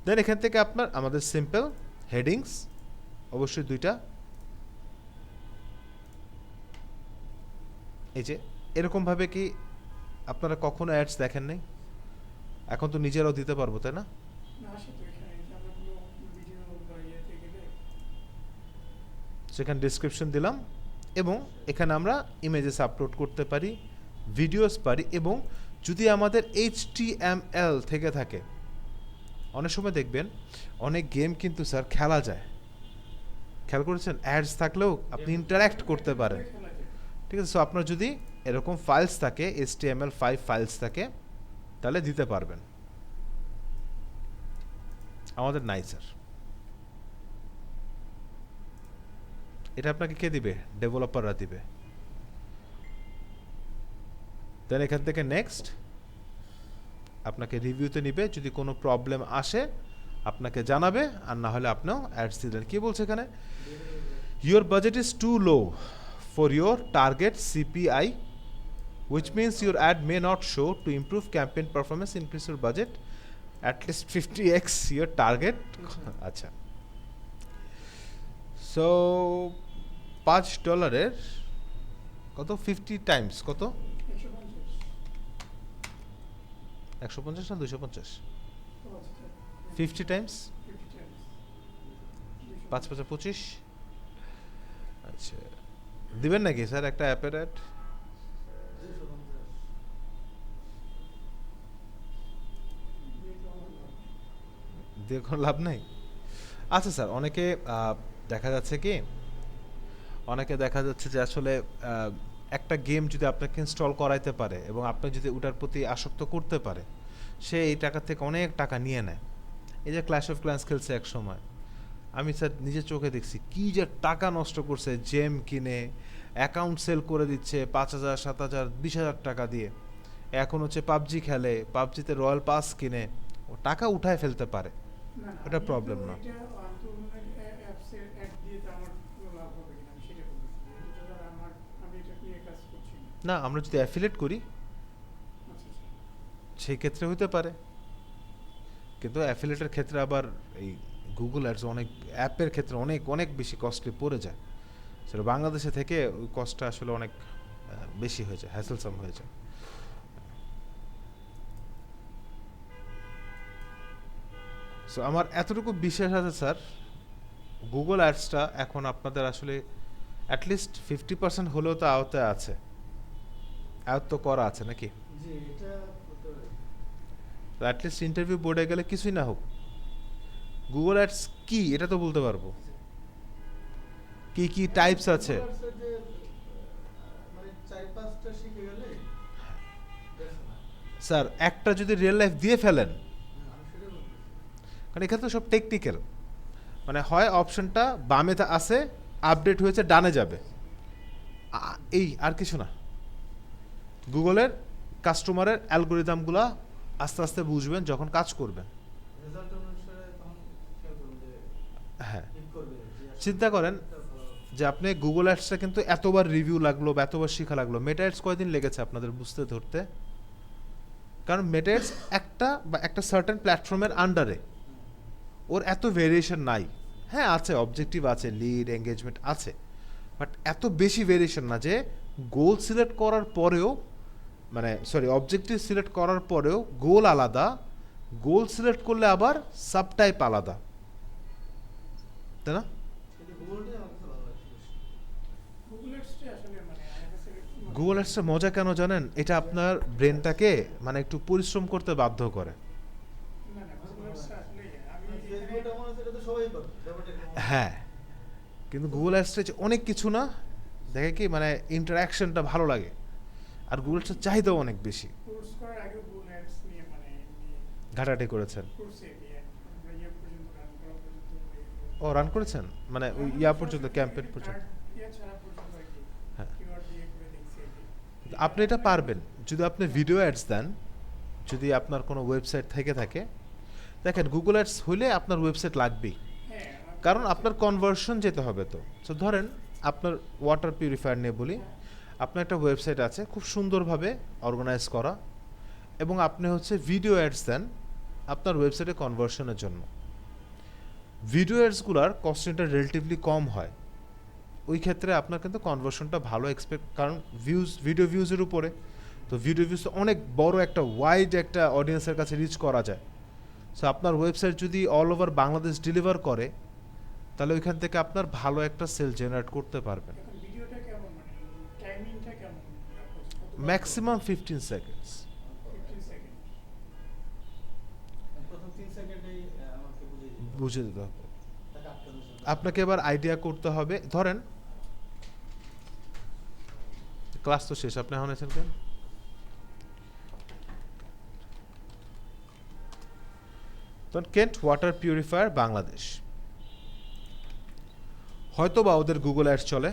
দেন এখান থেকে আপনার আমাদের সিম্পল হেডিংস অবশ্যই 2টা। এই যে এরকমভাবে কি আপনারা কখনো অ্যাডস দেখেন নাই? এখন তো নিজেরাও দিতে পারবো, তাই না? না, আসে তো এখানে যে আমরা কোনো ভিডিও বা ইয়েতে গেলে সেখানে ডিসক্রিপশন দিলাম এবং এখানে আমরা ইমেজেস আপলোড করতে পারি, ভিডিওস পারি, এবং যদি আমাদের HTML থেকে থাকে, অনেক সময় দেখবেন অনেক গেম কিন্তু স্যার খেলা যায়, খেয়াল করেছেন? অ্যাডস থাকলেও আপনি ইন্টারঅ্যাক্ট করতে পারেন। খেলা যায়। ঠিক আছে, সো আপনার যদি এরকম ফাইলস থাকে, HTML5 ফাইলস থাকে, তাহলে দিতে পারবেন। আমাদের নাই স্যার। এটা আপনাকে কে দিবে? ডেভেলপাররা দিবে। দেন এখান থেকে নেক্সট আপনাকে রিভিউতে নিবে, যদি কোনো প্রবলেম আসে আপনাকে জানাবে, আর না হলে আপনিও অ্যাডস দিলেন। কি বলছে এখানে? Your budget is too low for your target CPI, which means your ad may not show. To improve campaign performance, increase your budget at least 50x your target. আচ্ছা, সো $5 কত? 50 টাইমস কত? 150 150 না 250? তো আছে তো, 50 টাইমস 50 টাইমস 5 5 25। আচ্ছা, দিবেন নাকি স্যার একটা অ্যাপের অ্যাড? দিয়ে কোনো লাভ নাই। আচ্ছা স্যার, অনেকে দেখা যাচ্ছে কি, অনেকে দেখা যাচ্ছে যে আসলে একটা গেম যদি আপনাকে ইনস্টল করাইতে পারে এবং আপনি যদি ওটার প্রতি আসক্ত করতে পারে, সে এই টাকা থেকে অনেক টাকা নিয়ে নেয়। এই যে ক্ল্যাশ অফ ক্ল্যান্স খেলছে এক সময়, আমি স্যার নিজের চোখে দেখছি কি যে টাকা নষ্ট করছে, জেম কিনে অ্যাকাউন্ট সেল করে দিচ্ছে 5,000 7,000 20,000 টাকা দিয়ে। এখন হচ্ছে পাবজি খেলে, পাবজিতে রয়্যাল পাস কিনে ও টাকা উঠায় ফেলতে পারে। না না, ওটা আমি problem তো না। এটা অ্যাপসের অ্যাড দিয়ে তো আমার কোনো লাভ হবে কিনা আমি সেটা বলছি। এটা তো আর আমি এটা নিয়ে কাজ করছি না। না, আমরা যদি অ্যাফিলেট করি আচ্ছা আচ্ছা। সেই ক্ষেত্রে হতে পারে। কিন্তু অ্যাফিলিয়েটের ক্ষেত্রে আবার এই গুগল অ্যাডস অনেক অ্যাপের ক্ষেত্রে অনেক অনেক বেশি কস্টলি পড়ে যায়, সেটা বাংলাদেশে থেকে ওই কস্টটা আসলে অনেক বেশি হয়ে যায়, হ্যাসেলসাম হয়ে যায়। সো আমার এতটুকু বিশ্বাস আছে স্যার, গুগল অ্যাডসটা এখন আপনাদের আসলে অ্যাটলিস্ট 50% হলেও তো আওতায় আছে, আয়ত্ত করা আছে নাকি? জি, এটা করতে পারি। তো অ্যাটলিস্ট ইন্টারভিউ বোর্ডে গেলে কিছুই না হোক, গুগল অ্যাডস কি এটা তো বলতে পারবো, কি কি টাইপস আছে। Google Ads এর যে, মানে 4-5টা শিখে গেলে that's enough। স্যার একটা যদি রিয়েল লাইফ দিয়ে ফেলেন, আমি সেটাই বলতেছি। কারণ এখানে তো সব টেকনিক্যাল, মানে হয় অপশনটা বামে আছে, আপডেট হয়েছে ডানে যাবে, এই আর কিছু না। গুগলের কাস্টমারের অ্যালগোরিদমগুলা আস্তে আস্তে বুঝবেন যখন কাজ করবেন। রেজাল্ট অনুসারে তখন খেয়াল করুন যে হ্যাঁ, ঠিক করবে যে আসলে চিন্তা করেন কোনটা ভালো। যে আপনি গুগল অ্যাডসটা কিন্তু এতবার রিভিউ লাগলো বা এতবার শেখা লাগলো, মেটা অ্যাডস কয়দিন লেগেছে আপনাদের বুঝতে ধরতে? কারণ মেটা অ্যাডস একটা বা একটা সার্টেন প্ল্যাটফর্মের আন্ডারে, ওর এত ভেরিয়েশন নাই। হ্যাঁ আছে, অবজেক্টিভ আছে, লিড এঙ্গেজমেন্ট আছে, বাট এত বেশি ভেরিয়েশন না যে গোল সিলেক্ট করার পরেও, মানে সরি অবজেক্টিভ সিলেক্ট করার পরেও গোল আলাদা, গোল সিলেক্ট করলে আবার সাবটাইপ আলাদা, তাই না? কিন্তু গুগলটাই আমার কাছে ভালো লাগছে বেশি। গুগল অ্যাডসটা আসলে মানে আমার কাছে গুগল অ্যাডসটা মজা কেন জানেন? এটা আপনার ব্রেনটাকে মানে একটু পরিশ্রম করতে বাধ্য করে। না না গুগল অ্যাডসটা আসলে আমি আর ফেসবুকটা মনে হচ্ছে এটা তো সবাই করে, ব্যাপারটা এরকম। হ্যাঁ, কিন্তু গুগল অ্যাডসটা যে অনেক কিছু না, দেখে কি মানে ইন্টারাকশনটা ভালো লাগে, আর গুগল অ্যাডসের চাহিদাও অনেক বেশি। কোর্স করার আগে গুগল অ্যাডস নিয়ে মানে এমনি ঘাটাঘাটি করেছেন? কোর্সে নিয়ে আমরা ইয়ে পর্যন্ত রান করা পর্যন্ত ও রান করেছেন, মানে ওই ইয়া পর্যন্ত, ক্যাম্পেইন পর্যন্ত? ইয়ে ছাড়া পর্যন্ত আর কি হ্যাঁ, কিওয়ার্ড দিয়ে করে দেখছি আর কি। কিন্তু আপনি এটা পারবেন যদি আপনি ভিডিও অ্যাডস দেন, যদি আপনার কোনো ওয়েবসাইট থেকে থাকে। দেখেন গুগল অ্যাডস হইলে আপনার ওয়েবসাইট লাগবেই, হ্যাঁ কারণ আপনার কনভার্সন যেতে হবে তো। সো ধরেন আপনার ওয়াটার পিউরিফায়ার নিয়ে বলি, আপনার একটা ওয়েবসাইট আছে খুব সুন্দরভাবে অর্গানাইজ করা, এবং আপনি হচ্ছে ভিডিও অ্যাডস দেন আপনার ওয়েবসাইটে কনভার্সনের জন্য। ভিডিও অ্যাডসগুলোর কস্টিংটা রিলেটিভলি কম হয়, ওই ক্ষেত্রে আপনার কিন্তু কনভার্সনটা ভালো এক্সপেক্ট, কারণ ভিডিও ভিউজের উপরে, তো ভিডিও ভিউজ অনেক বড় একটা ওয়াইড একটা অডিয়েন্সের কাছে রিচ করা যায়। সো আপনার ওয়েবসাইট যদি অল ওভার বাংলাদেশ ডেলিভার করে, তাহলে ওইখান থেকে আপনার ভালো একটা সেল জেনারেট করতে পারবেন। এখন ভিডিওটা কেমন মানে টাইমিংটা কেমন রাখা ম্যাক্সিমাম 15 সেকেন্ডস। 15 সেকেন্ড প্রথম 3 সেকেন্ডেই আমাকে বুঝিয়ে দিতে হবে। বুঝে দিতে হবে। টাকা আটকানোর জন্য। আপনাকে এবার আইডিয়া করতে হবে, ধরেন ক্লাস তো শেষ, আপনি এখন আছেন কেন? তখন কেন্ট ওয়াটার পিউরিফায়ার বাংলাদেশ, হয়তো বা ওদের গুগল অ্যাডস চলে।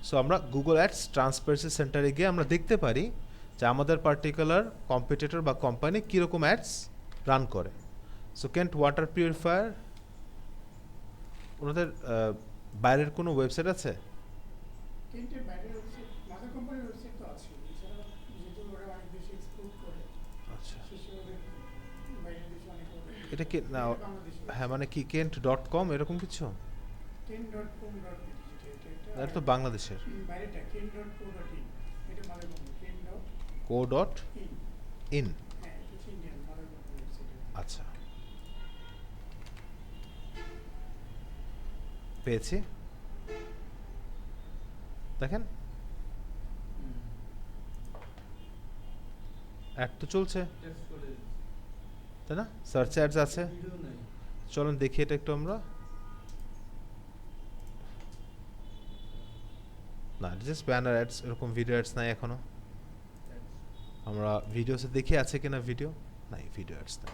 সো আমরা গুগল অ্যাডস ট্রান্সপারেন্সি সেন্টারে গিয়ে আমরা দেখতে পারি যে আমাদের পার্টিকুলার কম্পিটিটর বা কোম্পানি কীরকম অ্যাডস রান করে। সো কেন্ট ওয়াটার পিউরিফায়ার, ওনাদের বাইরের কোনো ওয়েবসাইট আছে? তিনটে বাইরের ওয়েবসাইট মাদার কোম্পানির ওয়েবসাইট তো আছে, এছাড়া যেহেতু ওরা অনেক বেশি এক্সপোর্ট করে আচ্ছা, সেসব বাইরের দেশে অনেক ওদের এটা কি না? বাংলাদেশে হ্যাঁ, মানে কি kent.com এরকম কিছু? ken.com.in এটা এটা তো বাংলাদেশের। বাইরেটা ken.co.in এটা মাদার কোম্পানি ken.in co.in। হ্যাঁ এটা হচ্ছে ইন্ডিয়ান মাদার কোম্পানির ওয়েবসাইট। আচ্ছা, পেয়েছি, দেখেন অ্যাড তো চলছে, টেক্সট করে তাই না? সার্চ অ্যাডস আছে, ভিডিও নাই। চলুন দেখি এটা একটু আমরা। না, জাস্ট ব্যানার অ্যাডস, এরকম ভিডিও অ্যাডস নাই এখনো। আমরা ভিডিওসে দেখি আছে কিনা ভিডিও, নাই ভিডিও অ্যাডস নাই,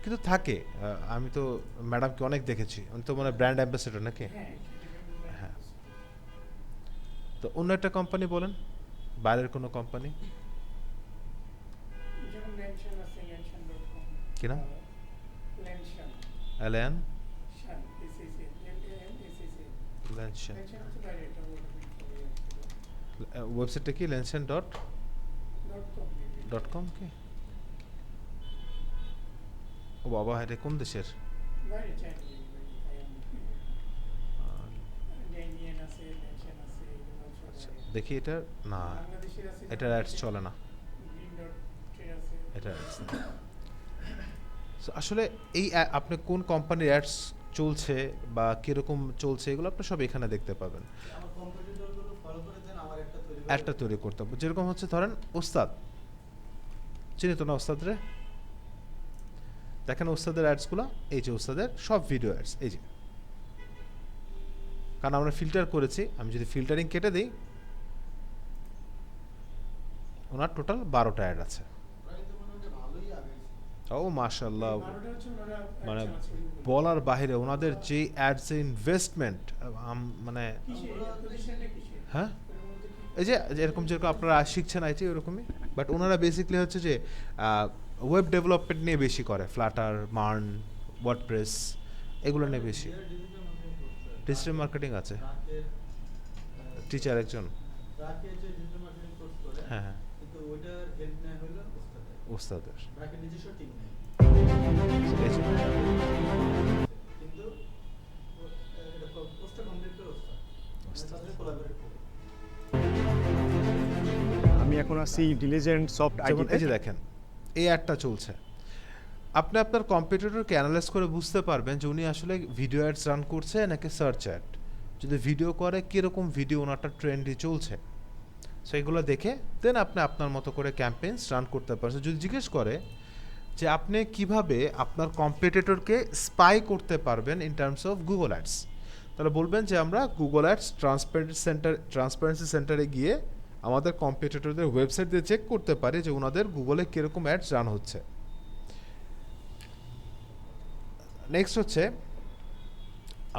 কিন্তু থাকে। আমি তো ম্যাডামকে অনেক দেখেছি, উনি তো মানে ব্র্যান্ড অ্যাম্বাসেডর নাকি? হ্যাঁ হ্যাঁ। তো অন্য একটা কোম্পানি বলেন, বাইরের কোনো কোম্পানি। যেমন ল্যানশন আছে ল্যানশন.com কি নাম? ল্যানশন অ্যালিয়ান শান এসএসএ এলএএনএসএসএ লেনশন, ল্যানশন হচ্ছে বাইরে এটা ওটা ওয়েবসাইটটা কি লেনশন .com .com কি? বাবা, এটা কোন দেশের? বাইরে চাইনিজ ড্যানিয়ান আছে, ম্যানশন আছে, এগুলো আচ্ছা, চলে। দেখি এটা না, বাংলাদেশের আছে, এটার অ্যাডস চলে না, গ্রিন ডট ট্রে আছে। এটা অ্যাডস না। So, আসলে এই আপনি কোন কোম্পানির অ্যাডস চলছে বা কিরকম চলছে এগুলো আপনি সব এখানে দেখতে পাবেন। আমার কম্পিটিটরগুলো ফলো করে দেন, আমার একটা তৈরি করে একটা দেন। তৈরি করতে হবে, যেরকম হচ্ছে ধরেন ওস্তাদ, চিনি তো না ওস্তাদ রে? দেখেন ওস্তাদের অ্যাডসগুলো, এই যে ওস্তাদের সব ভিডিও অ্যাডস, এই যে, কারণ আমরা ফিল্টার করেছি, আমি যদি ফিল্টারিং কেটে দিই ওনার টোটাল 12টা অ্যাড আছে। ওরা কিন্তু মনে হয় যে ভালোই আগাইছে। ও মাশাআল্লাহ, এই 12টা হচ্ছে ওনারা মানে চালাচ্ছে ওইগুলো। বলার বাইরে ওনাদের যে অ্যাডস ইনভেস্টমেন্ট, মানে কিসে পজিশনটা কিসে? হ্যাঁ, ওর মধ্যে কি এই যে যেরকম যেরকম আপনারা শিখছেন আইটি ওরকমই, বাট ওনারা বেসিকলি হচ্ছে যে ওয়েব ডেভেলপমেন্ট নিয়ে বেশি করে, ফ্লাটার, মার্ন, ওয়ার্ডপ্রেস এগুলো নিয়ে বেশি। ডিজিটাল মার্কেটিং আছে, ট্রাকের টিচার একজন, ট্রাকের যে ডিজিটাল মার্কেটিং কোর্স করে, হ্যাঁ হ্যাঁ, কিন্তু ওইটার হেল্প নেয় হলো ওস্তাদের। ওস্তাদের। ট্রাকের নিজস্ব টিম নেই, এই যে, কিন্তু এটা কোর্সটা কমপ্লিট করে ওস্তাদ মানে ওস্তাদ। তাদের কোলাবরেট করে। আমি এখন আছি ডিলিজেন্ট সফট যেমন আইটিতে। এই যে দেখেন এই অ্যাডটা চলছে, আপনি আপনার কম্পিউটারকে অ্যানালাইজ করে বুঝতে পারবেন যে উনি আসলে ভিডিও অ্যাডস রান করছে নাকি সার্চ অ্যাড। যদি ভিডিও করে কীরকম ভিডিও ওনারটা ট্রেন্ডি চলছে, সো এগুলো দেখে দেন আপনি আপনার মতো করে ক্যাম্পেইনস রান করতে পারছেন। যদি জিজ্ঞেস করে যে আপনি কিভাবে আপনার কম্পিটিটরকে স্পাই করতে পারবেন in terms of Google ads, তাহলে বলবেন যে আমরা গুগল অ্যাডস ট্রান্সপারেন্সি সেন্টারে গিয়ে আমাদের কম্পিটিটরদের ওয়েবসাইট দিয়ে চেক করতে পারি যে ওনাদের গুগলে কীরকম অ্যাডস রান হচ্ছে। নেক্সট হচ্ছে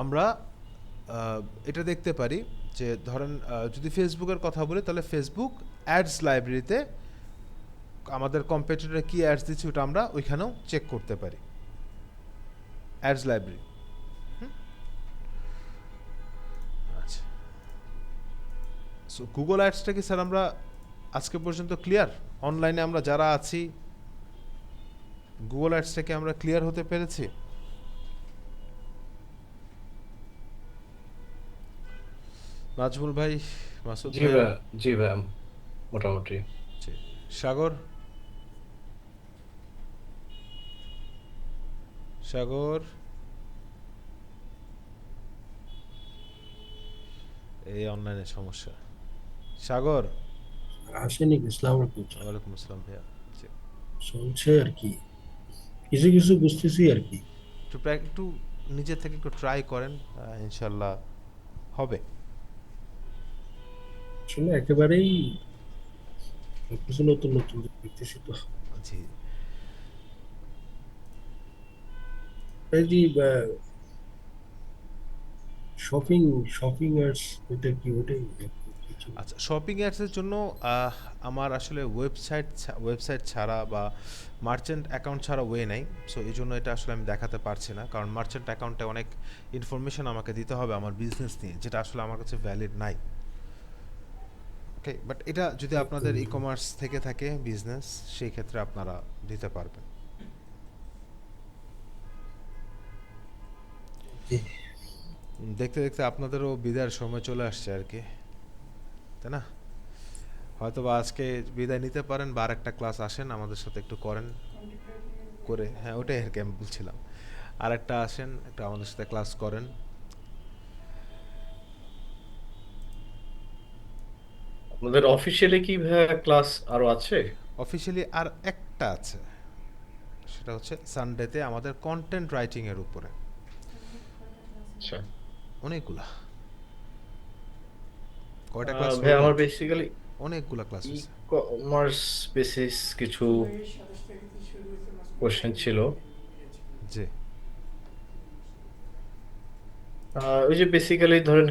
আমরা এটা দেখতে পারি যে ধরেন যদি ফেসবুকের কথা বলি তাহলে ফেসবুক অ্যাডস লাইব্রেরিতে আমাদের কম্পিটিটরে কী অ্যাডস দিচ্ছে ওটা আমরা ওইখানেও চেক করতে পারি, অ্যাডস লাইব্রেরি। আচ্ছা, সো গুগল অ্যাডসটা কি স্যার আমরা আজকে পর্যন্ত ক্লিয়ার? অনলাইনে আমরা যারা আছি গুগল অ্যাডসটাকে আমরা ক্লিয়ার হতে পেরেছি? নাজমুল ভাই, মাসুদ জি ভাই, ভাইয়া, জি ভাইয়া, মোটামুটি। জি। সাগর, সাগর, এই অনলাইনে সমস্যা। সাগর, আসেনি, ইসলাম আলাইকুম। ওয়ালাইকুম আসসালাম ভাইয়া। জি, চলছে আর কি, কিছু কিছু বুঝতেছি আর কি। একটু নিজে থেকে একটু ট্রাই করেন, ইনশাল্লাহ হবে। আসলে একেবারেই কিছু নতুন নতুন দেখতেছি তো। জি, এই যে শপিং শপিং অ্যাডস, ওইটা কি, ওটাই কিছু? আচ্ছা, শপিং অ্যাডসের জন্য আমার আসলে ওয়েবসাইট ছাড়া বা মার্চেন্ট অ্যাকাউন্ট ছাড়া ওয়ে নাই, সো এই জন্য এটা আসলে আমি দেখাতে পারছি না, কারণ মার্চেন্ট অ্যাকাউন্টে অনেক ইনফরমেশন আমাকে দিতে হবে আমার বিজনেস নিয়ে, যেটা আসলে আমার কাছে ভ্যালিড নাই। ওকে, বাট এটা যদি আপনাদের ই কমার্স থেকে থাকে বিজনেস, সেই ক্ষেত্রে আপনারা দিতে পারবেন। জি। দেখতে দেখতে আপনাদেরও বিদায়ের সময় চলে আসছে আর কি, তাই না? হয়তো বা আজকে বিদায় নিতে পারেন বা আরেকটা ক্লাস আসেন আমাদের সাথে একটু করেন করে, হ্যাঁ ওটাই আর কি আমি বলছিলাম, আরেকটা আসেন একটু আমাদের সাথে ক্লাস করেন। আপনাদের অফিসিয়ালি কি ভাইয়া ক্লাস আরো আছে? অফিসিয়ালি আর একটা আছে, সেটা হচ্ছে সানডেতে আমাদের কন্টেন্ট রাইটিংয়ের উপরে আচ্ছা অনেকগুলা। কয়টা ক্লাস ভাইয়া, হলো? আমার বেসিক্যালি অনেকগুলা ক্লাস ই হয়েছে। কমার্স বেসিস কিছু জুলাইয়ের 27 তারিখ থেকে শুরু হয়েছে মাঝখানে কোশ্চেন ছিল। জি, ওই যে বেসিক্যালি ধরেন